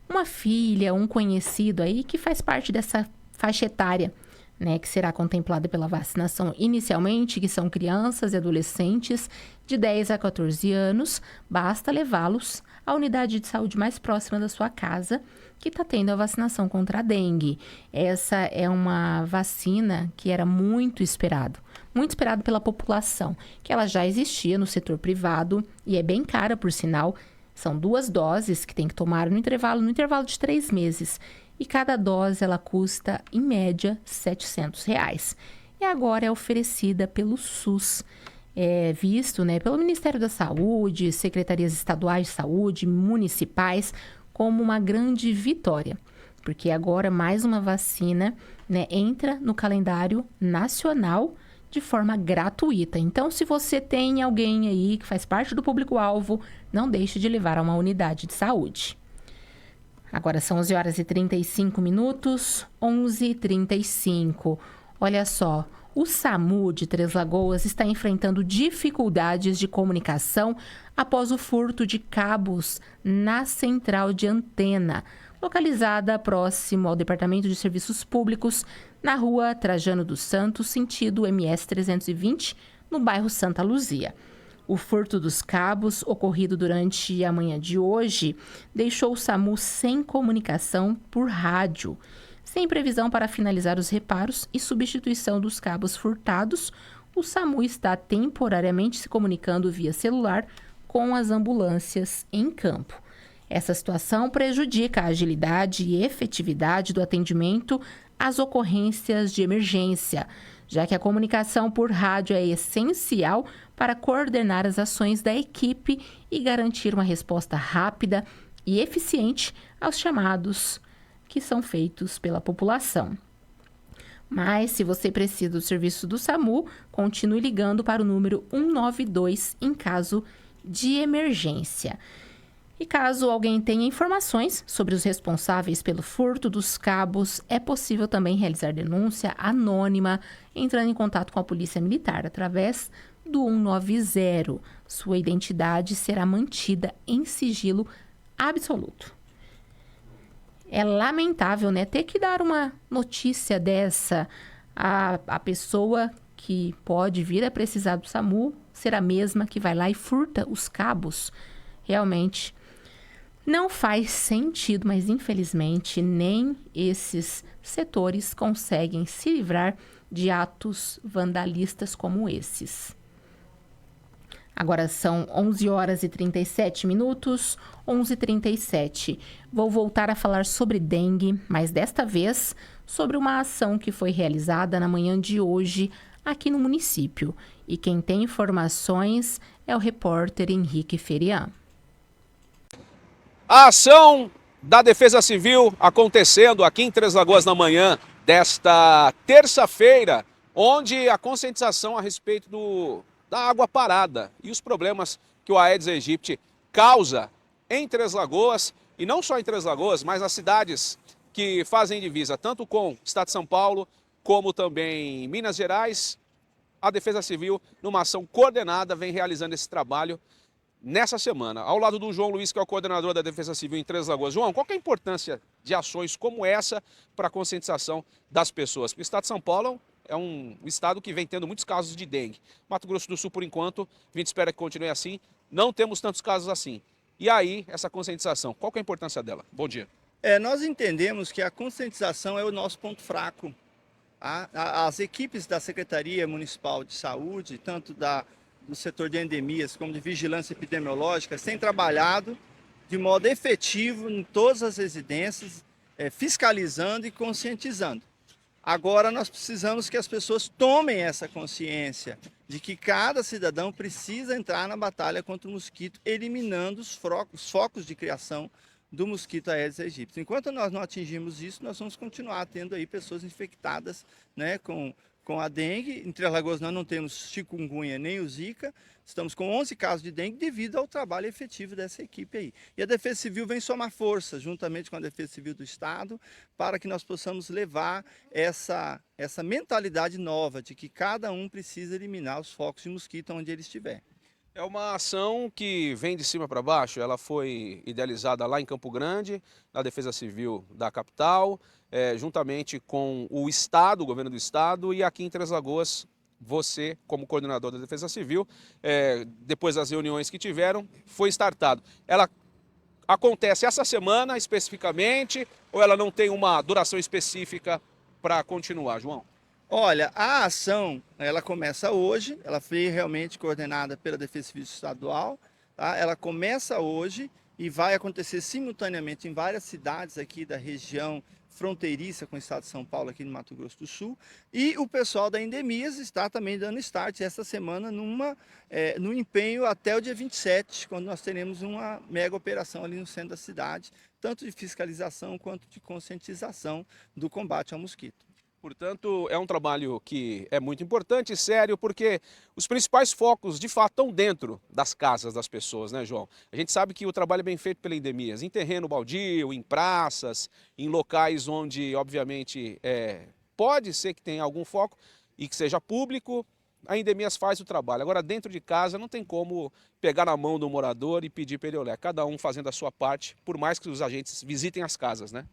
Speaker 2: uma filha, um conhecido aí que faz parte dessa faixa etária, que será contemplada pela vacinação inicialmente, que são crianças e adolescentes de 10 a 14 anos, basta levá-los à unidade de saúde mais próxima da sua casa, que está tendo a vacinação contra a dengue. Essa é uma vacina que era muito esperado pela população, que ela já existia no setor privado e é bem cara, por sinal. São 2 doses que tem que tomar no intervalo de 3 meses. E cada dose ela custa, em média, R$ 700. E agora é oferecida pelo SUS, visto pelo Ministério da Saúde, secretarias estaduais de saúde, municipais, como uma grande vitória. Porque agora mais uma vacina entra no calendário nacional de forma gratuita. Então, se você tem alguém aí que faz parte do público-alvo, não deixe de levar a uma unidade de saúde. Agora são 11h35, 11h35. Olha só, o SAMU de Três Lagoas está enfrentando dificuldades de comunicação após o furto de cabos na central de antena, localizada próximo ao Departamento de Serviços Públicos, na rua Trajano dos Santos, sentido MS 320, no bairro Santa Luzia. O furto dos cabos, ocorrido durante a manhã de hoje, deixou o SAMU sem comunicação por rádio, sem previsão para finalizar os reparos e substituição dos cabos furtados. O SAMU está temporariamente se comunicando via celular com as ambulâncias em campo. Essa situação prejudica a agilidade e efetividade do atendimento às ocorrências de emergência, já que a comunicação por rádio é essencial para coordenar as ações da equipe e garantir uma resposta rápida e eficiente aos chamados que são feitos pela população. Mas, se você precisa do serviço do SAMU, continue ligando para o número 192 em caso de emergência. E caso alguém tenha informações sobre os responsáveis pelo furto dos cabos, é possível também realizar denúncia anônima entrando em contato com a Polícia Militar através do 190. Sua identidade será mantida em sigilo absoluto. É lamentável, né, ter que dar uma notícia dessa. A pessoa que pode vir a precisar do SAMU ser a mesma que vai lá e furta os cabos. Realmente não faz sentido, mas infelizmente nem esses setores conseguem se livrar de atos vandalistas como esses. Agora são 11 horas e 37 minutos, 11h37. Vou voltar a falar sobre dengue, mas desta vez sobre uma ação que foi realizada na manhã de hoje aqui no município. E quem tem informações é o repórter Henrique Ferian.
Speaker 8: A ação da Defesa Civil acontecendo aqui em Três Lagoas na manhã desta terça-feira, onde a conscientização a respeito da água parada e os problemas que o Aedes aegypti causa em Três Lagoas, e não só em Três Lagoas, mas nas cidades que fazem divisa tanto com o estado de São Paulo, como também em Minas Gerais. A Defesa Civil, numa ação coordenada, vem realizando esse trabalho nessa semana, ao lado do João Luiz, que é o coordenador da Defesa Civil em Três Lagoas. João, qual que é a importância de ações como essa para a conscientização das pessoas? Porque o estado de São Paulo é um estado que vem tendo muitos casos de dengue. Mato Grosso do Sul, por enquanto, a gente espera que continue assim. Não temos tantos casos assim. E aí, essa conscientização, qual que é a importância dela? Bom dia.
Speaker 9: Nós entendemos que a conscientização é o nosso ponto fraco. As equipes da Secretaria Municipal de Saúde, tanto do setor de endemias como de vigilância epidemiológica, têm trabalhado de modo efetivo em todas as residências, fiscalizando e conscientizando. Agora nós precisamos que as pessoas tomem essa consciência de que cada cidadão precisa entrar na batalha contra o mosquito, eliminando os focos de criação do mosquito Aedes aegypti. Enquanto nós não atingirmos isso, nós vamos continuar tendo aí pessoas infectadas, né, com a dengue. Em Três Lagoas nós não temos chikungunya nem o Zika, estamos com 11 casos de dengue devido ao trabalho efetivo dessa equipe aí. E a Defesa Civil vem somar força, juntamente com a Defesa Civil do Estado, para que nós possamos levar essa mentalidade nova de que cada um precisa eliminar os focos de mosquito onde ele estiver.
Speaker 8: É uma ação que vem de cima para baixo, ela foi idealizada lá em Campo Grande, na Defesa Civil da capital, juntamente com o Estado, o governo do Estado, e aqui em Três Lagoas, você, como coordenador da Defesa Civil, depois das reuniões que tiveram, foi startado. Ela acontece essa semana especificamente, ou ela não tem uma duração específica para continuar, João?
Speaker 9: Olha, a ação, ela começa hoje, ela foi realmente coordenada pela Defesa Civil Estadual, tá? Ela começa hoje e vai acontecer simultaneamente em várias cidades aqui da região fronteiriça com o estado de São Paulo, aqui no Mato Grosso do Sul, e o pessoal da Endemias está também dando start essa semana no empenho até o dia 27, quando nós teremos uma mega operação ali no centro da cidade, tanto de fiscalização quanto de conscientização do combate ao mosquito.
Speaker 8: Portanto, é um trabalho que é muito importante e sério, porque os principais focos, de fato, estão dentro das casas das pessoas, né, João? A gente sabe que o trabalho é bem feito pela Endemias, em terreno baldio, em praças, em locais onde, obviamente, pode ser que tenha algum foco e que seja público, a Endemias faz o trabalho. Agora, dentro de casa, não tem como pegar na mão do morador e pedir para ele olhar. Cada um fazendo a sua parte, por mais que os agentes visitem as casas, né?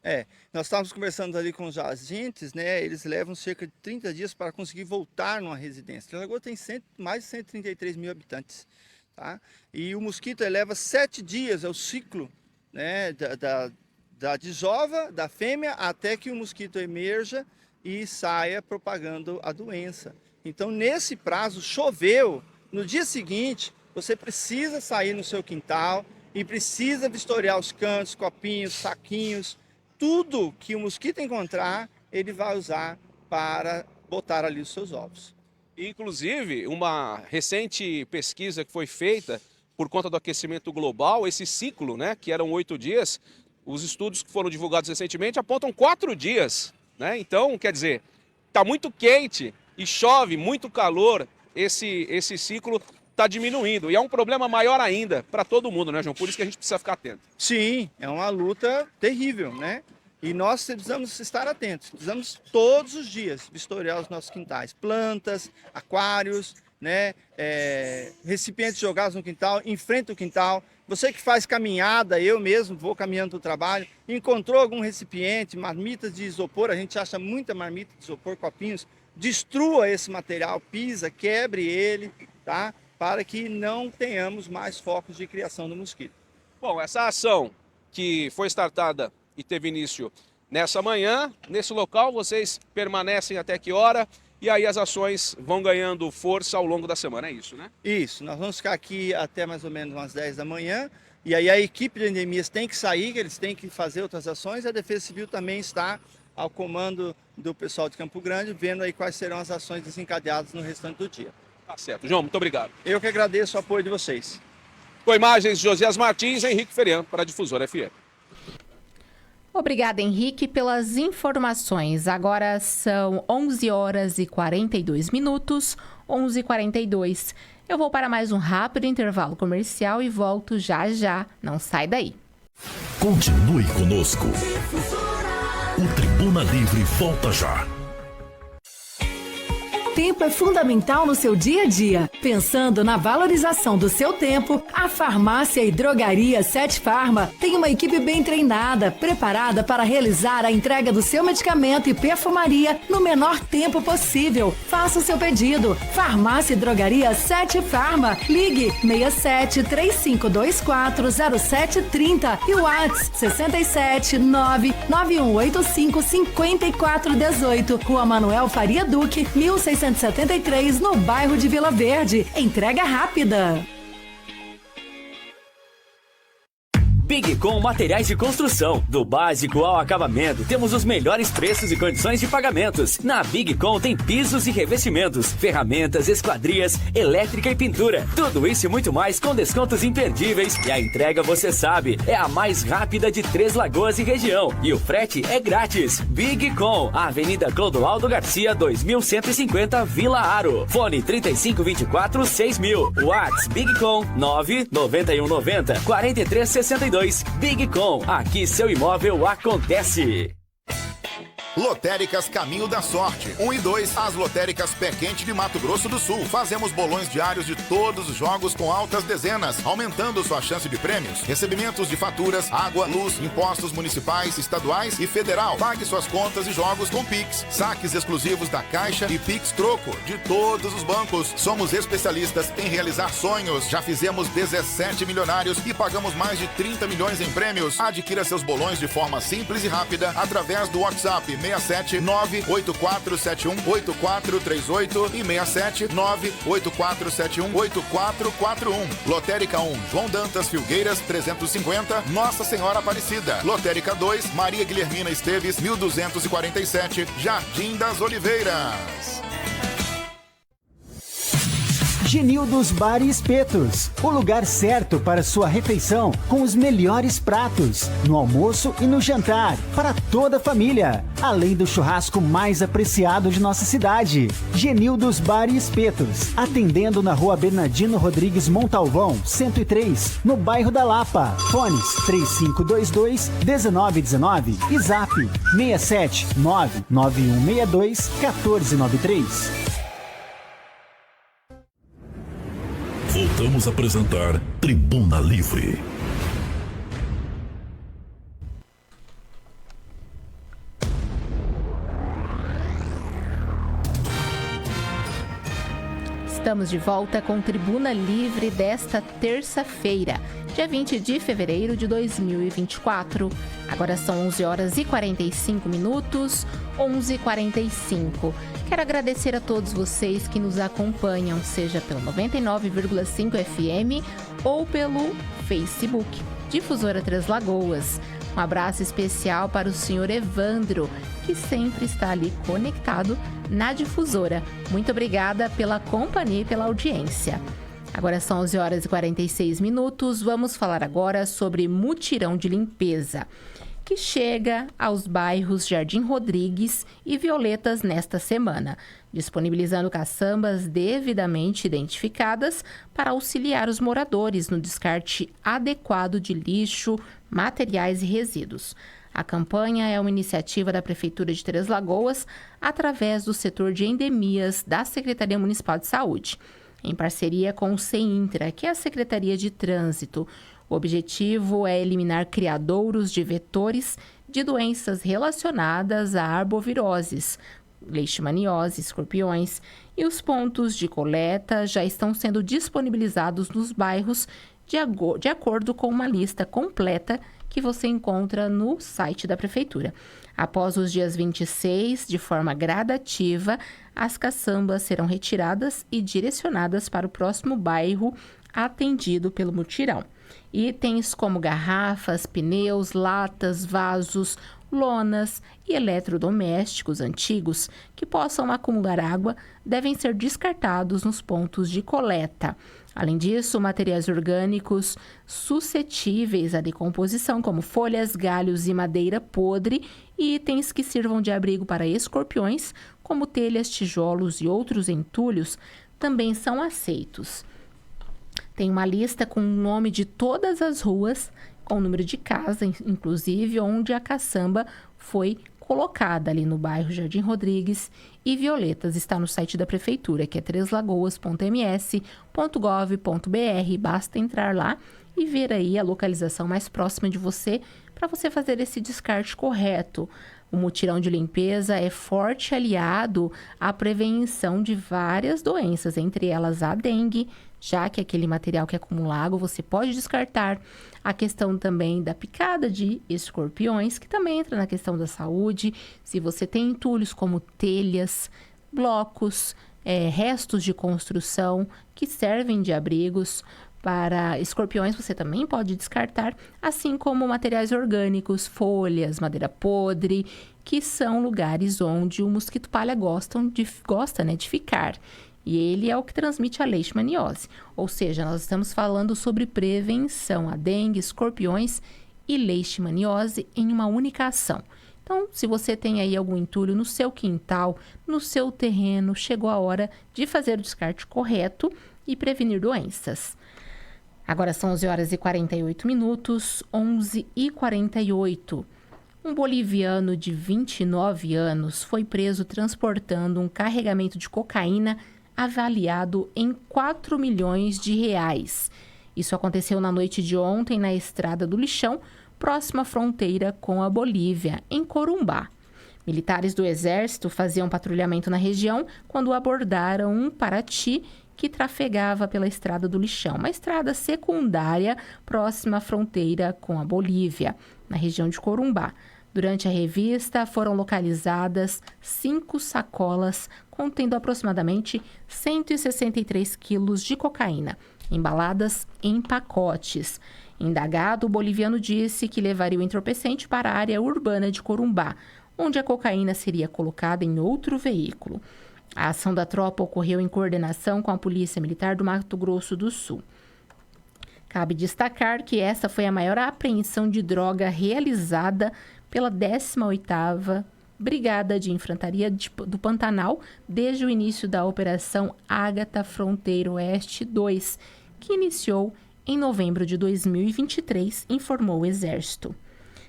Speaker 9: Nós estávamos conversando ali com os agentes, né? Eles levam cerca de 30 dias para conseguir voltar numa residência. A Lagoa tem mais de 133 mil habitantes. Tá? E o mosquito leva 7 dias, é o ciclo, né, da desova, da fêmea, até que o mosquito emerja e saia propagando a doença. Então, nesse prazo, choveu, no dia seguinte, você precisa sair no seu quintal e precisa vistoriar os cantos, copinhos, saquinhos, tudo que o mosquito encontrar, ele vai usar para botar ali os seus ovos.
Speaker 8: Inclusive, uma recente pesquisa que foi feita por conta do aquecimento global, esse ciclo, né, que eram 8 dias, os estudos que foram divulgados recentemente apontam 4 dias, né? Então, quer dizer, está muito quente e chove, muito calor, esse ciclo está diminuindo. E é um problema maior ainda para todo mundo, né, João? Por isso que a gente precisa ficar atento.
Speaker 9: Sim, é uma luta terrível, né? E nós precisamos estar atentos, precisamos todos os dias vistoriar os nossos quintais, plantas, aquários, né? Recipientes jogados no quintal, em frente ao quintal. Você que faz caminhada, eu mesmo vou caminhando para o trabalho, encontrou algum recipiente, marmitas de isopor, a gente acha muita marmita de isopor, copinhos, destrua esse material, pisa, quebre ele, tá? Para que não tenhamos mais focos de criação do mosquito.
Speaker 8: Bom, essa ação que foi startada e teve início nessa manhã, nesse local, vocês permanecem até que hora? E aí as ações vão ganhando força ao longo da semana, é isso, né?
Speaker 9: Isso, nós vamos ficar aqui até mais ou menos umas 10 da manhã, e aí a equipe de endemias tem que sair, eles têm que fazer outras ações, e a Defesa Civil também está ao comando do pessoal de Campo Grande, vendo aí quais serão as ações desencadeadas no restante do dia.
Speaker 8: Tá certo. João, muito obrigado.
Speaker 9: Eu que agradeço o apoio de vocês.
Speaker 8: Com imagens de Josias Martins, Henrique Ferian, para a Difusora FM.
Speaker 2: Obrigada, Henrique, pelas informações. Agora são 11 horas e 42 minutos, 11h42. Eu vou para mais um rápido intervalo comercial e volto já já. Não sai daí.
Speaker 1: Continue conosco. O Tribuna Livre volta já.
Speaker 4: Tempo é fundamental no seu dia a dia. Pensando na valorização do seu tempo, a Farmácia e Drogaria Sete Farma tem uma equipe bem treinada, preparada para realizar a entrega do seu medicamento e perfumaria no menor tempo possível. Faça o seu pedido. Farmácia e Drogaria Sete Farma. Ligue 67 3524 0730 e o WhatsApp 67 99185 5418. Rua Manuel Faria Duque, 1673, no bairro de Vila Verde. Entrega rápida.
Speaker 5: Big Com Materiais de Construção. Do básico ao acabamento, temos os melhores preços e condições de pagamentos. Na Big Com tem pisos e revestimentos, ferramentas, esquadrias, elétrica e pintura. Tudo isso e muito mais com descontos imperdíveis. E a entrega, você sabe, é a mais rápida de Três Lagoas e região. E o frete é grátis. Big Com, Avenida Clodoaldo Garcia, 2150, Vila Aro. Fone 3524 6000. WhatsApp Big Com 99190 4362. Big Com, aqui seu imóvel acontece.
Speaker 6: Lotéricas Caminho da Sorte. 1 e 2, as lotéricas Pé Quente de Mato Grosso do Sul. Fazemos bolões diários de todos os jogos com altas dezenas, aumentando sua chance de prêmios. Recebimentos de faturas, água, luz, impostos municipais, estaduais e federal. Pague suas contas e jogos com Pix. Saques exclusivos da Caixa e Pix Troco de todos os bancos. Somos especialistas em realizar sonhos. Já fizemos 17 milionários e pagamos mais de 30 milhões em prêmios. Adquira seus bolões de forma simples e rápida através do WhatsApp 67 98471 8438 e 67 98471 8441. Lotérica 1, João Dantas Filgueiras 350, Nossa Senhora Aparecida. Lotérica 2, Maria Guilhermina Esteves 1247, Jardim das Oliveiras.
Speaker 7: Genildos Bar e Espetos, o lugar certo para sua refeição com os melhores pratos, no almoço e no jantar, para toda a família, além do churrasco mais apreciado de nossa cidade. Genildos Bar e Espetos, atendendo na Rua Bernardino Rodrigues Montalvão, 103, no bairro da Lapa. Fones 3522-1919 e Zap 67 99162 1493.
Speaker 1: Voltamos a apresentar Tribuna Livre.
Speaker 2: Estamos de volta com Tribuna Livre desta terça-feira, dia 20 de fevereiro de 2024. Agora são 11 horas e 45 minutos, 11h45. Quero agradecer a todos vocês que nos acompanham, seja pelo 99,5 FM ou pelo Facebook, Difusora Três Lagoas. Um abraço especial para o senhor Evandro, que sempre está ali conectado na Difusora. Muito obrigada pela companhia e pela audiência. Agora são 11 horas e 46 minutos. Vamos falar agora sobre mutirão de limpeza, que chega aos bairros Jardim Rodrigues e Violetas nesta semana, disponibilizando caçambas devidamente identificadas para auxiliar os moradores no descarte adequado de lixo, materiais e resíduos. A campanha é uma iniciativa da Prefeitura de Três Lagoas através do setor de endemias da Secretaria Municipal de Saúde, em parceria com o CEINTRA, que é a Secretaria de Trânsito. O objetivo é eliminar criadouros de vetores de doenças relacionadas a arboviroses, leishmaniose, escorpiões, e os pontos de coleta já estão sendo disponibilizados nos bairros de acordo com uma lista completa que você encontra no site da Prefeitura. Após os dias 26, de forma gradativa, as caçambas serão retiradas e direcionadas para o próximo bairro atendido pelo mutirão. Itens como garrafas, pneus, latas, vasos, lonas e eletrodomésticos antigos que possam acumular água devem ser descartados nos pontos de coleta. Além disso, materiais orgânicos suscetíveis à decomposição, como folhas, galhos e madeira podre, e itens que sirvam de abrigo para escorpiões, como telhas, tijolos e outros entulhos, também são aceitos. Tem uma lista com o nome de todas as ruas, com o número de casa, inclusive, onde a caçamba foi colocada ali no bairro Jardim Rodrigues e Violetas. Está no site da Prefeitura, que é treslagoas.ms.gov.br. Basta entrar lá e ver aí a localização mais próxima de você para você fazer esse descarte correto. O mutirão de limpeza é forte aliado à prevenção de várias doenças, entre elas a dengue, já que aquele material que acumula água você pode descartar. A questão também da picada de escorpiões, que também entra na questão da saúde. Se você tem entulhos como telhas, blocos, restos de construção que servem de abrigos para escorpiões, você também pode descartar, assim como materiais orgânicos, folhas, madeira podre, que são lugares onde o mosquito palha gosta de ficar. E ele é o que transmite a leishmaniose. Ou seja, nós estamos falando sobre prevenção a dengue, escorpiões e leishmaniose em uma única ação. Então, se você tem aí algum entulho no seu quintal, no seu terreno, chegou a hora de fazer o descarte correto e prevenir doenças. Agora são 11 horas e 48 minutos, 11h48. Um boliviano de 29 anos foi preso transportando um carregamento de cocaína avaliado em 4 milhões de reais. Isso aconteceu na noite de ontem na Estrada do Lixão, próxima à fronteira com a Bolívia, em Corumbá. Militares do Exército faziam patrulhamento na região quando abordaram um Paraty que trafegava pela Estrada do Lixão, uma estrada secundária próxima à fronteira com a Bolívia, na região de Corumbá. Durante a revista, foram localizadas 5 sacolas contendo aproximadamente 163 quilos de cocaína, embaladas em pacotes. Indagado, o boliviano disse que levaria o entorpecente para a área urbana de Corumbá, onde a cocaína seria colocada em outro veículo. A ação da tropa ocorreu em coordenação com a Polícia Militar do Mato Grosso do Sul. Cabe destacar que essa foi a maior apreensão de droga realizada pela 18ª Brigada de Infantaria do Pantanal desde o início da Operação Ágata Fronteira Oeste 2, que iniciou em novembro de 2023, informou o Exército.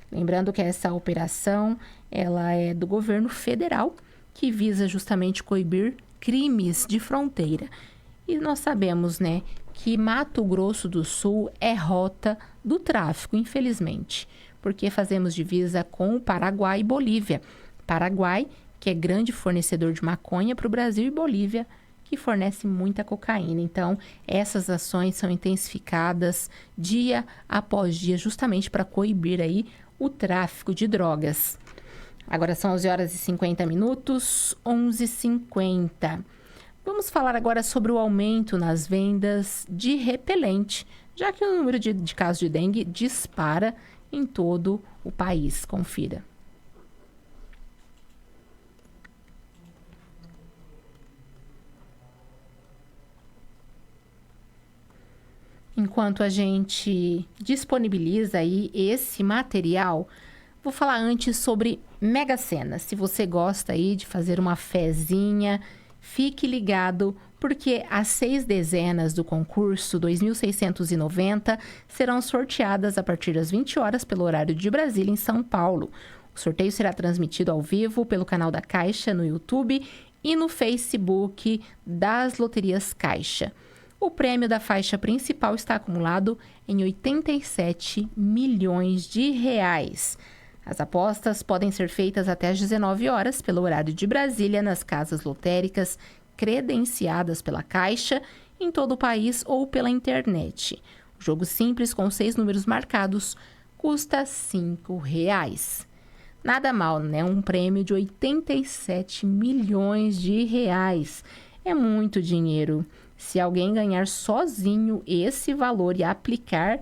Speaker 2: Lembrando que essa operação ela é do governo federal, que visa justamente coibir crimes de fronteira. E nós sabemos, que Mato Grosso do Sul é rota do tráfico, infelizmente, porque fazemos divisa com o Paraguai e Bolívia. Paraguai, que é grande fornecedor de maconha para o Brasil, e Bolívia, que fornece muita cocaína. Então, essas ações são intensificadas dia após dia, justamente para coibir aí o tráfico de drogas. Agora são 11 horas e 50 minutos, 11h50. Vamos falar agora sobre o aumento nas vendas de repelente, já que o número de casos de dengue dispara em todo o país. Confira. Enquanto a gente disponibiliza aí esse material, vou falar antes sobre Mega Sena. Se você gosta aí de fazer uma fezinha, fique ligado, porque as 6 dezenas do concurso 2.690 serão sorteadas a partir das 20 horas pelo horário de Brasília, em São Paulo. O sorteio será transmitido ao vivo pelo canal da Caixa no YouTube e no Facebook das Loterias Caixa. O prêmio da faixa principal está acumulado em 87 milhões de reais. As apostas podem ser feitas até às 19 horas pelo horário de Brasília nas casas lotéricas credenciadas pela Caixa em todo o país ou pela internet. O jogo simples com 6 números marcados custa R$ 5. Nada mal, né? Um prêmio de 87 milhões de reais. É muito dinheiro. Se alguém ganhar sozinho esse valor e aplicar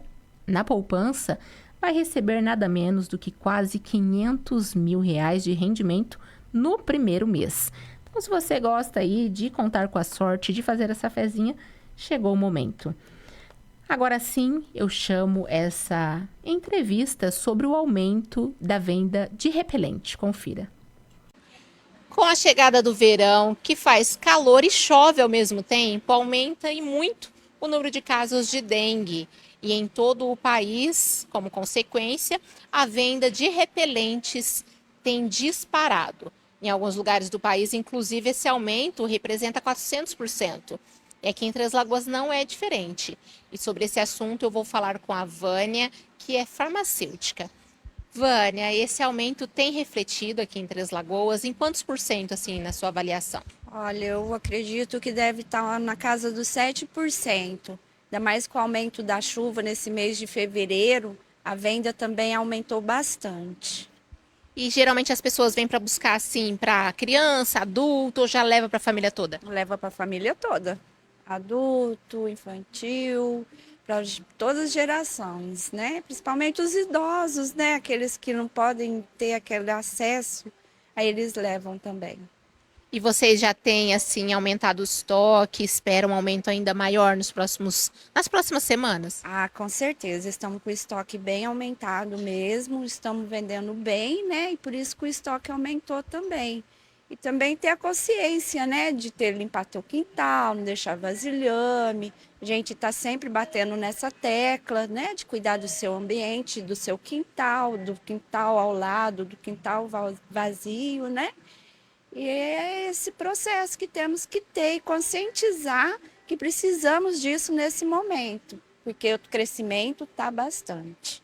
Speaker 2: na poupança, vai receber nada menos do que quase R$500 mil de rendimento no primeiro mês. Então, se você gosta aí de contar com a sorte de fazer essa fezinha, chegou o momento. Agora sim, eu chamo essa entrevista sobre o aumento da venda de repelente. Confira. Com a chegada do verão, que faz calor e chove ao mesmo tempo, aumenta e muito o número de casos de dengue. E em todo o país, como consequência, a venda de repelentes tem disparado. Em alguns lugares do país, inclusive, esse aumento representa 400%. E aqui em Três Lagoas não é diferente. E sobre esse assunto eu vou falar com a Vânia, que é farmacêutica. Vânia, esse aumento tem refletido aqui em Três Lagoas? Em quantos por cento, assim, na sua avaliação?
Speaker 10: Olha, eu acredito que deve estar na casa dos 7%. Ainda mais com o aumento da chuva nesse mês de fevereiro, a venda também aumentou bastante.
Speaker 2: E geralmente as pessoas vêm para buscar, assim, para criança, adulto, ou já leva para a família toda?
Speaker 10: Leva para a família toda. Adulto, infantil, para todas as gerações, né? Principalmente os idosos, né? Aqueles que não podem ter aquele acesso, aí eles levam também.
Speaker 2: E vocês já têm, assim, aumentado o estoque, esperam um aumento ainda maior nas próximas semanas?
Speaker 10: Ah, com certeza. Estamos com o estoque bem aumentado mesmo, estamos vendendo bem, né? E por isso que o estoque aumentou também. E também ter a consciência, né? De limpar teu quintal, não deixar vasilhame. A gente está sempre batendo nessa tecla, né? De cuidar do seu ambiente, do seu quintal, do quintal ao lado, do quintal vazio, né? E é esse processo que temos que ter e conscientizar que precisamos disso nesse momento, porque o crescimento está bastante.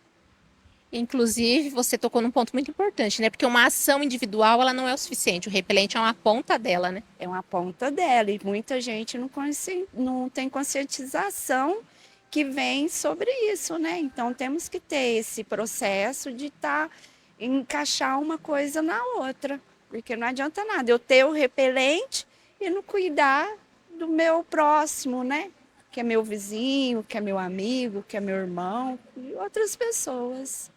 Speaker 2: Inclusive, você tocou num ponto muito importante, né? Porque uma ação individual, ela não é o suficiente. O repelente é uma ponta dela, né?
Speaker 10: É uma ponta dela e muita gente não tem conscientização que vem sobre isso, né? Então, temos que ter esse processo de encaixar uma coisa na outra. Porque não adianta nada eu ter o repelente e não cuidar do meu próximo, né? Que é meu vizinho, que é meu amigo, que é meu irmão e outras pessoas.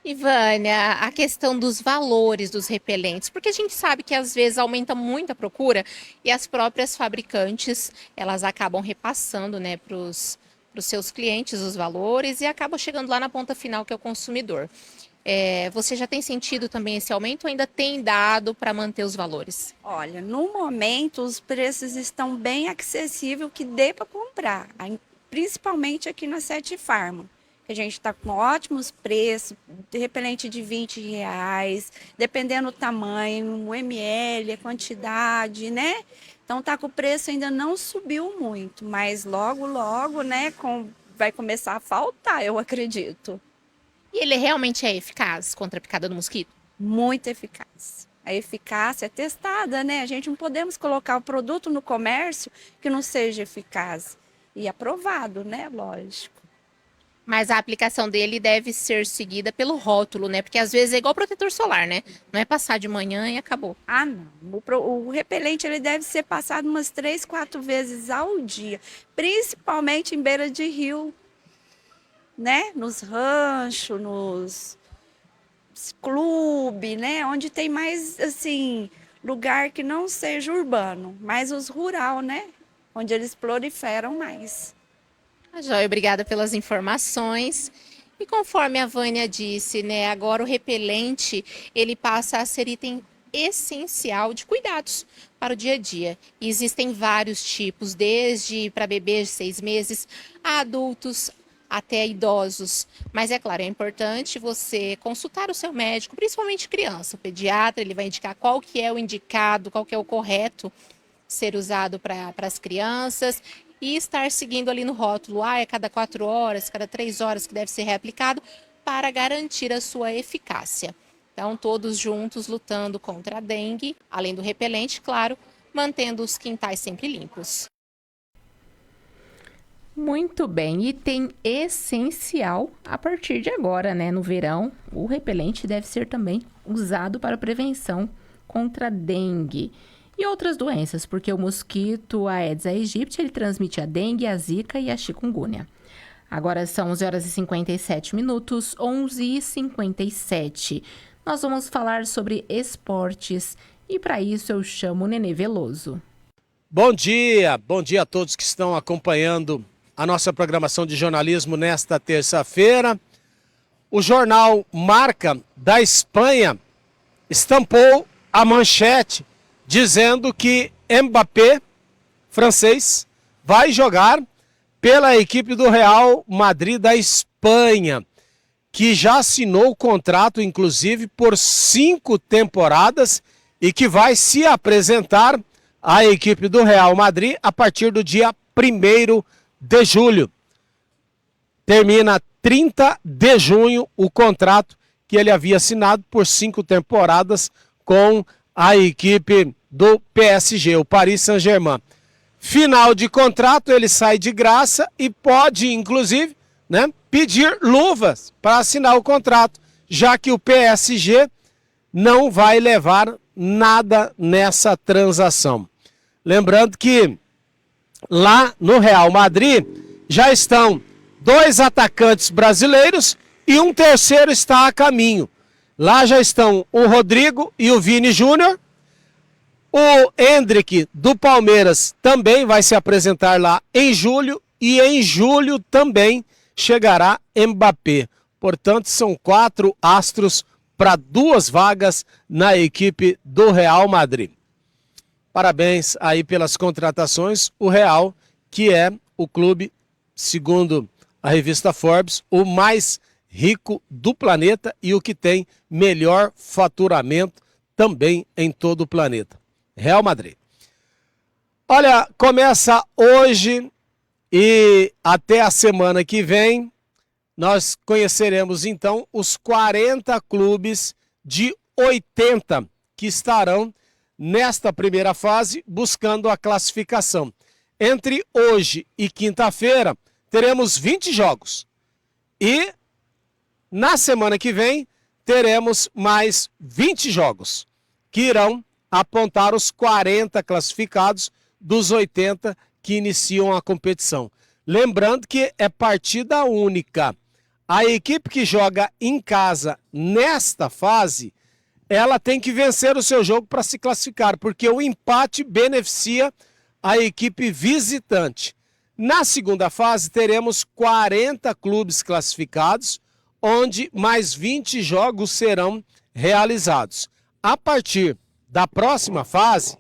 Speaker 2: E Vânia, a questão dos valores dos repelentes, porque a gente sabe que às vezes aumenta muito a procura e as próprias fabricantes, elas acabam repassando, né, para os seus clientes os valores e acabam chegando lá na ponta final, que é o consumidor. Você já tem sentido também esse aumento ou ainda tem dado para manter os valores?
Speaker 10: Olha, no momento os preços estão bem acessíveis que dê para comprar, principalmente aqui na Sete Farma. A gente está com ótimos preços, de repelente de R$20, dependendo do tamanho, o ml, a quantidade, né? Então tá com o preço ainda não subiu muito, mas logo, né, vai começar a faltar, eu acredito.
Speaker 2: E ele realmente é eficaz contra a picada do mosquito?
Speaker 10: Muito eficaz. A eficácia é testada, né? A gente não podemos colocar o produto no comércio que não seja eficaz. E aprovado, né? Lógico.
Speaker 2: Mas a aplicação dele deve ser seguida pelo rótulo, né? Porque às vezes é igual protetor solar, né? Não é passar de manhã e acabou.
Speaker 10: Ah, não. O repelente ele deve ser passado umas 3, 4 vezes ao dia. Principalmente em beira de rio, né? Nos ranchos, nos clubes, né? Onde tem mais, assim, lugar que não seja urbano. Mais os rural, né? Onde eles proliferam mais.
Speaker 2: Joia, obrigada pelas informações. E conforme a Vânia disse, né, agora o repelente, ele passa a ser item essencial de cuidados para o dia a dia. E existem vários tipos, desde para bebês de 6 meses, a adultos, até idosos. Mas é claro, é importante você consultar o seu médico, principalmente criança. O pediatra, ele vai indicar qual que é o indicado, qual que é o correto ser usado para as crianças. E estar seguindo ali no rótulo, é cada 4 horas, cada 3 horas que deve ser reaplicado para garantir a sua eficácia. Então, todos juntos lutando contra a dengue, além do repelente, claro, mantendo os quintais sempre limpos. Muito bem, item essencial a partir de agora, né? No verão, o repelente deve ser também usado para prevenção contra a dengue e outras doenças, porque o mosquito Aedes aegypti, ele transmite a dengue, a zika e a chikungunya. Agora são 11h57, 11h57. Nós vamos falar sobre esportes e para isso eu chamo o Nenê Veloso.
Speaker 11: Bom dia a todos que estão acompanhando a nossa programação de jornalismo nesta terça-feira. O jornal Marca da Espanha estampou a manchete dizendo que Mbappé, francês, vai jogar pela equipe do Real Madrid da Espanha, que já assinou o contrato, inclusive, por 5 temporadas e que vai se apresentar à equipe do Real Madrid a partir do dia 1º de julho. Termina 30 de junho o contrato que ele havia assinado por 5 temporadas com a equipe do PSG, o Paris Saint-Germain. Final de contrato, ele sai de graça e pode, inclusive, né, pedir luvas para assinar o contrato, já que o PSG não vai levar nada nessa transação. Lembrando que lá no Real Madrid já estão 2 atacantes brasileiros e um terceiro está a caminho. Lá já estão o Rodrigo e o Vini Júnior. O Endrick do Palmeiras também vai se apresentar lá em julho e em julho também chegará Mbappé. Portanto, são 4 astros para 2 vagas na equipe do Real Madrid. Parabéns aí pelas contratações. O Real, que é o clube, segundo a revista Forbes, o mais rico do planeta e o que tem melhor faturamento também em todo o planeta. Real Madrid. Olha, começa hoje e até a semana que vem nós conheceremos então os 40 clubes de 80 que estarão nesta primeira fase buscando a classificação. Entre hoje e quinta-feira teremos 20 jogos e na semana que vem teremos mais 20 jogos que irão apontar os 40 classificados dos 80 que iniciam a competição. Lembrando que é partida única. A equipe que joga em casa nesta fase, ela tem que vencer o seu jogo para se classificar, porque o empate beneficia a equipe visitante. Na segunda fase teremos 40 clubes classificados, onde mais 20 jogos serão realizados. A partir da próxima fase,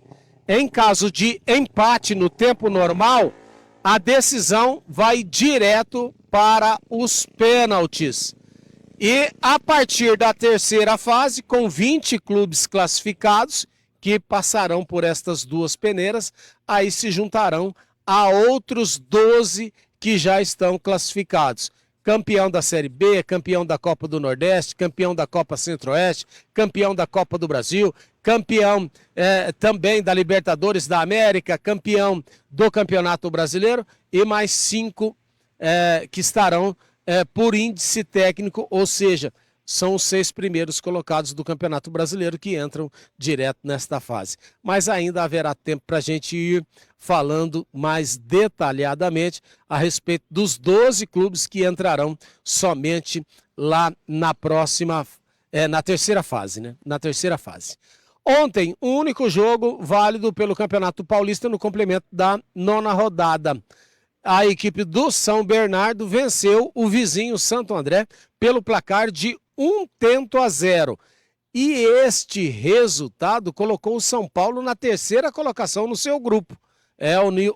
Speaker 11: em caso de empate no tempo normal, a decisão vai direto para os pênaltis. E a partir da terceira fase, com 20 clubes classificados, que passarão por estas 2 peneiras, aí se juntarão a outros 12 que já estão classificados. campeão da Série B, campeão da Copa do Nordeste, campeão da Copa Centro-Oeste, campeão da Copa do Brasil, campeão também da Libertadores da América, campeão do Campeonato Brasileiro e mais 5 que estarão por índice técnico, ou seja, são os 6 primeiros colocados do Campeonato Brasileiro que entram direto nesta fase. Mas ainda haverá tempo para a gente ir falando mais detalhadamente a respeito dos 12 clubes que entrarão somente lá na próxima, na terceira fase, né? Na terceira fase. Ontem, o único jogo válido pelo Campeonato Paulista no complemento da 9ª rodada. A equipe do São Bernardo venceu o vizinho Santo André pelo placar de 1-0. E este resultado colocou o São Paulo na terceira colocação no seu grupo.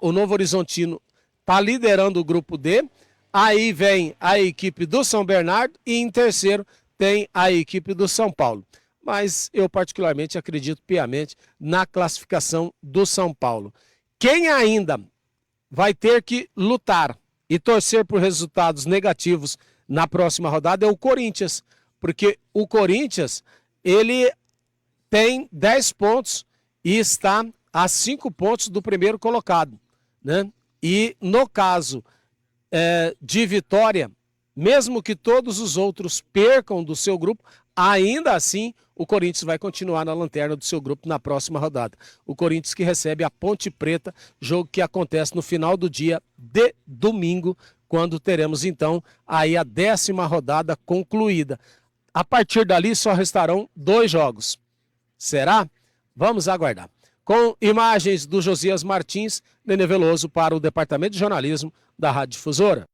Speaker 11: O Novo Horizontino está liderando o grupo D, aí vem a equipe do São Bernardo e em terceiro tem a equipe do São Paulo. Mas eu particularmente acredito piamente na classificação do São Paulo. Quem ainda vai ter que lutar e torcer por resultados negativos na próxima rodada é o Corinthians, porque o Corinthians, ele tem 10 pontos e está a 5 pontos do primeiro colocado, né? E no caso de vitória, mesmo que todos os outros percam do seu grupo, ainda assim o Corinthians vai continuar na lanterna do seu grupo na próxima rodada. O Corinthians que recebe a Ponte Preta, jogo que acontece no final do dia de domingo, quando teremos então aí a 10ª rodada concluída. A partir dali só restarão 2 jogos. Será? Vamos aguardar. Com imagens do Josias Martins, Nenê Veloso para o Departamento de Jornalismo da Rádio Difusora.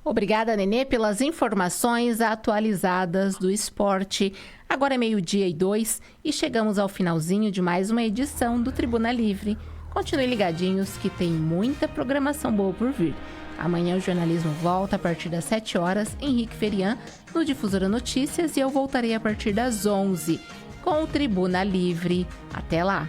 Speaker 2: Obrigada, Nenê, pelas informações atualizadas do esporte. Agora é 12:02 e chegamos ao finalzinho de mais uma edição do Tribuna Livre. Continue ligadinhos que tem muita programação boa por vir. Amanhã o jornalismo volta a partir das 7 horas, Henrique Ferian, no Difusora Notícias, e eu voltarei a partir das 11 com o Tribuna Livre. Até lá!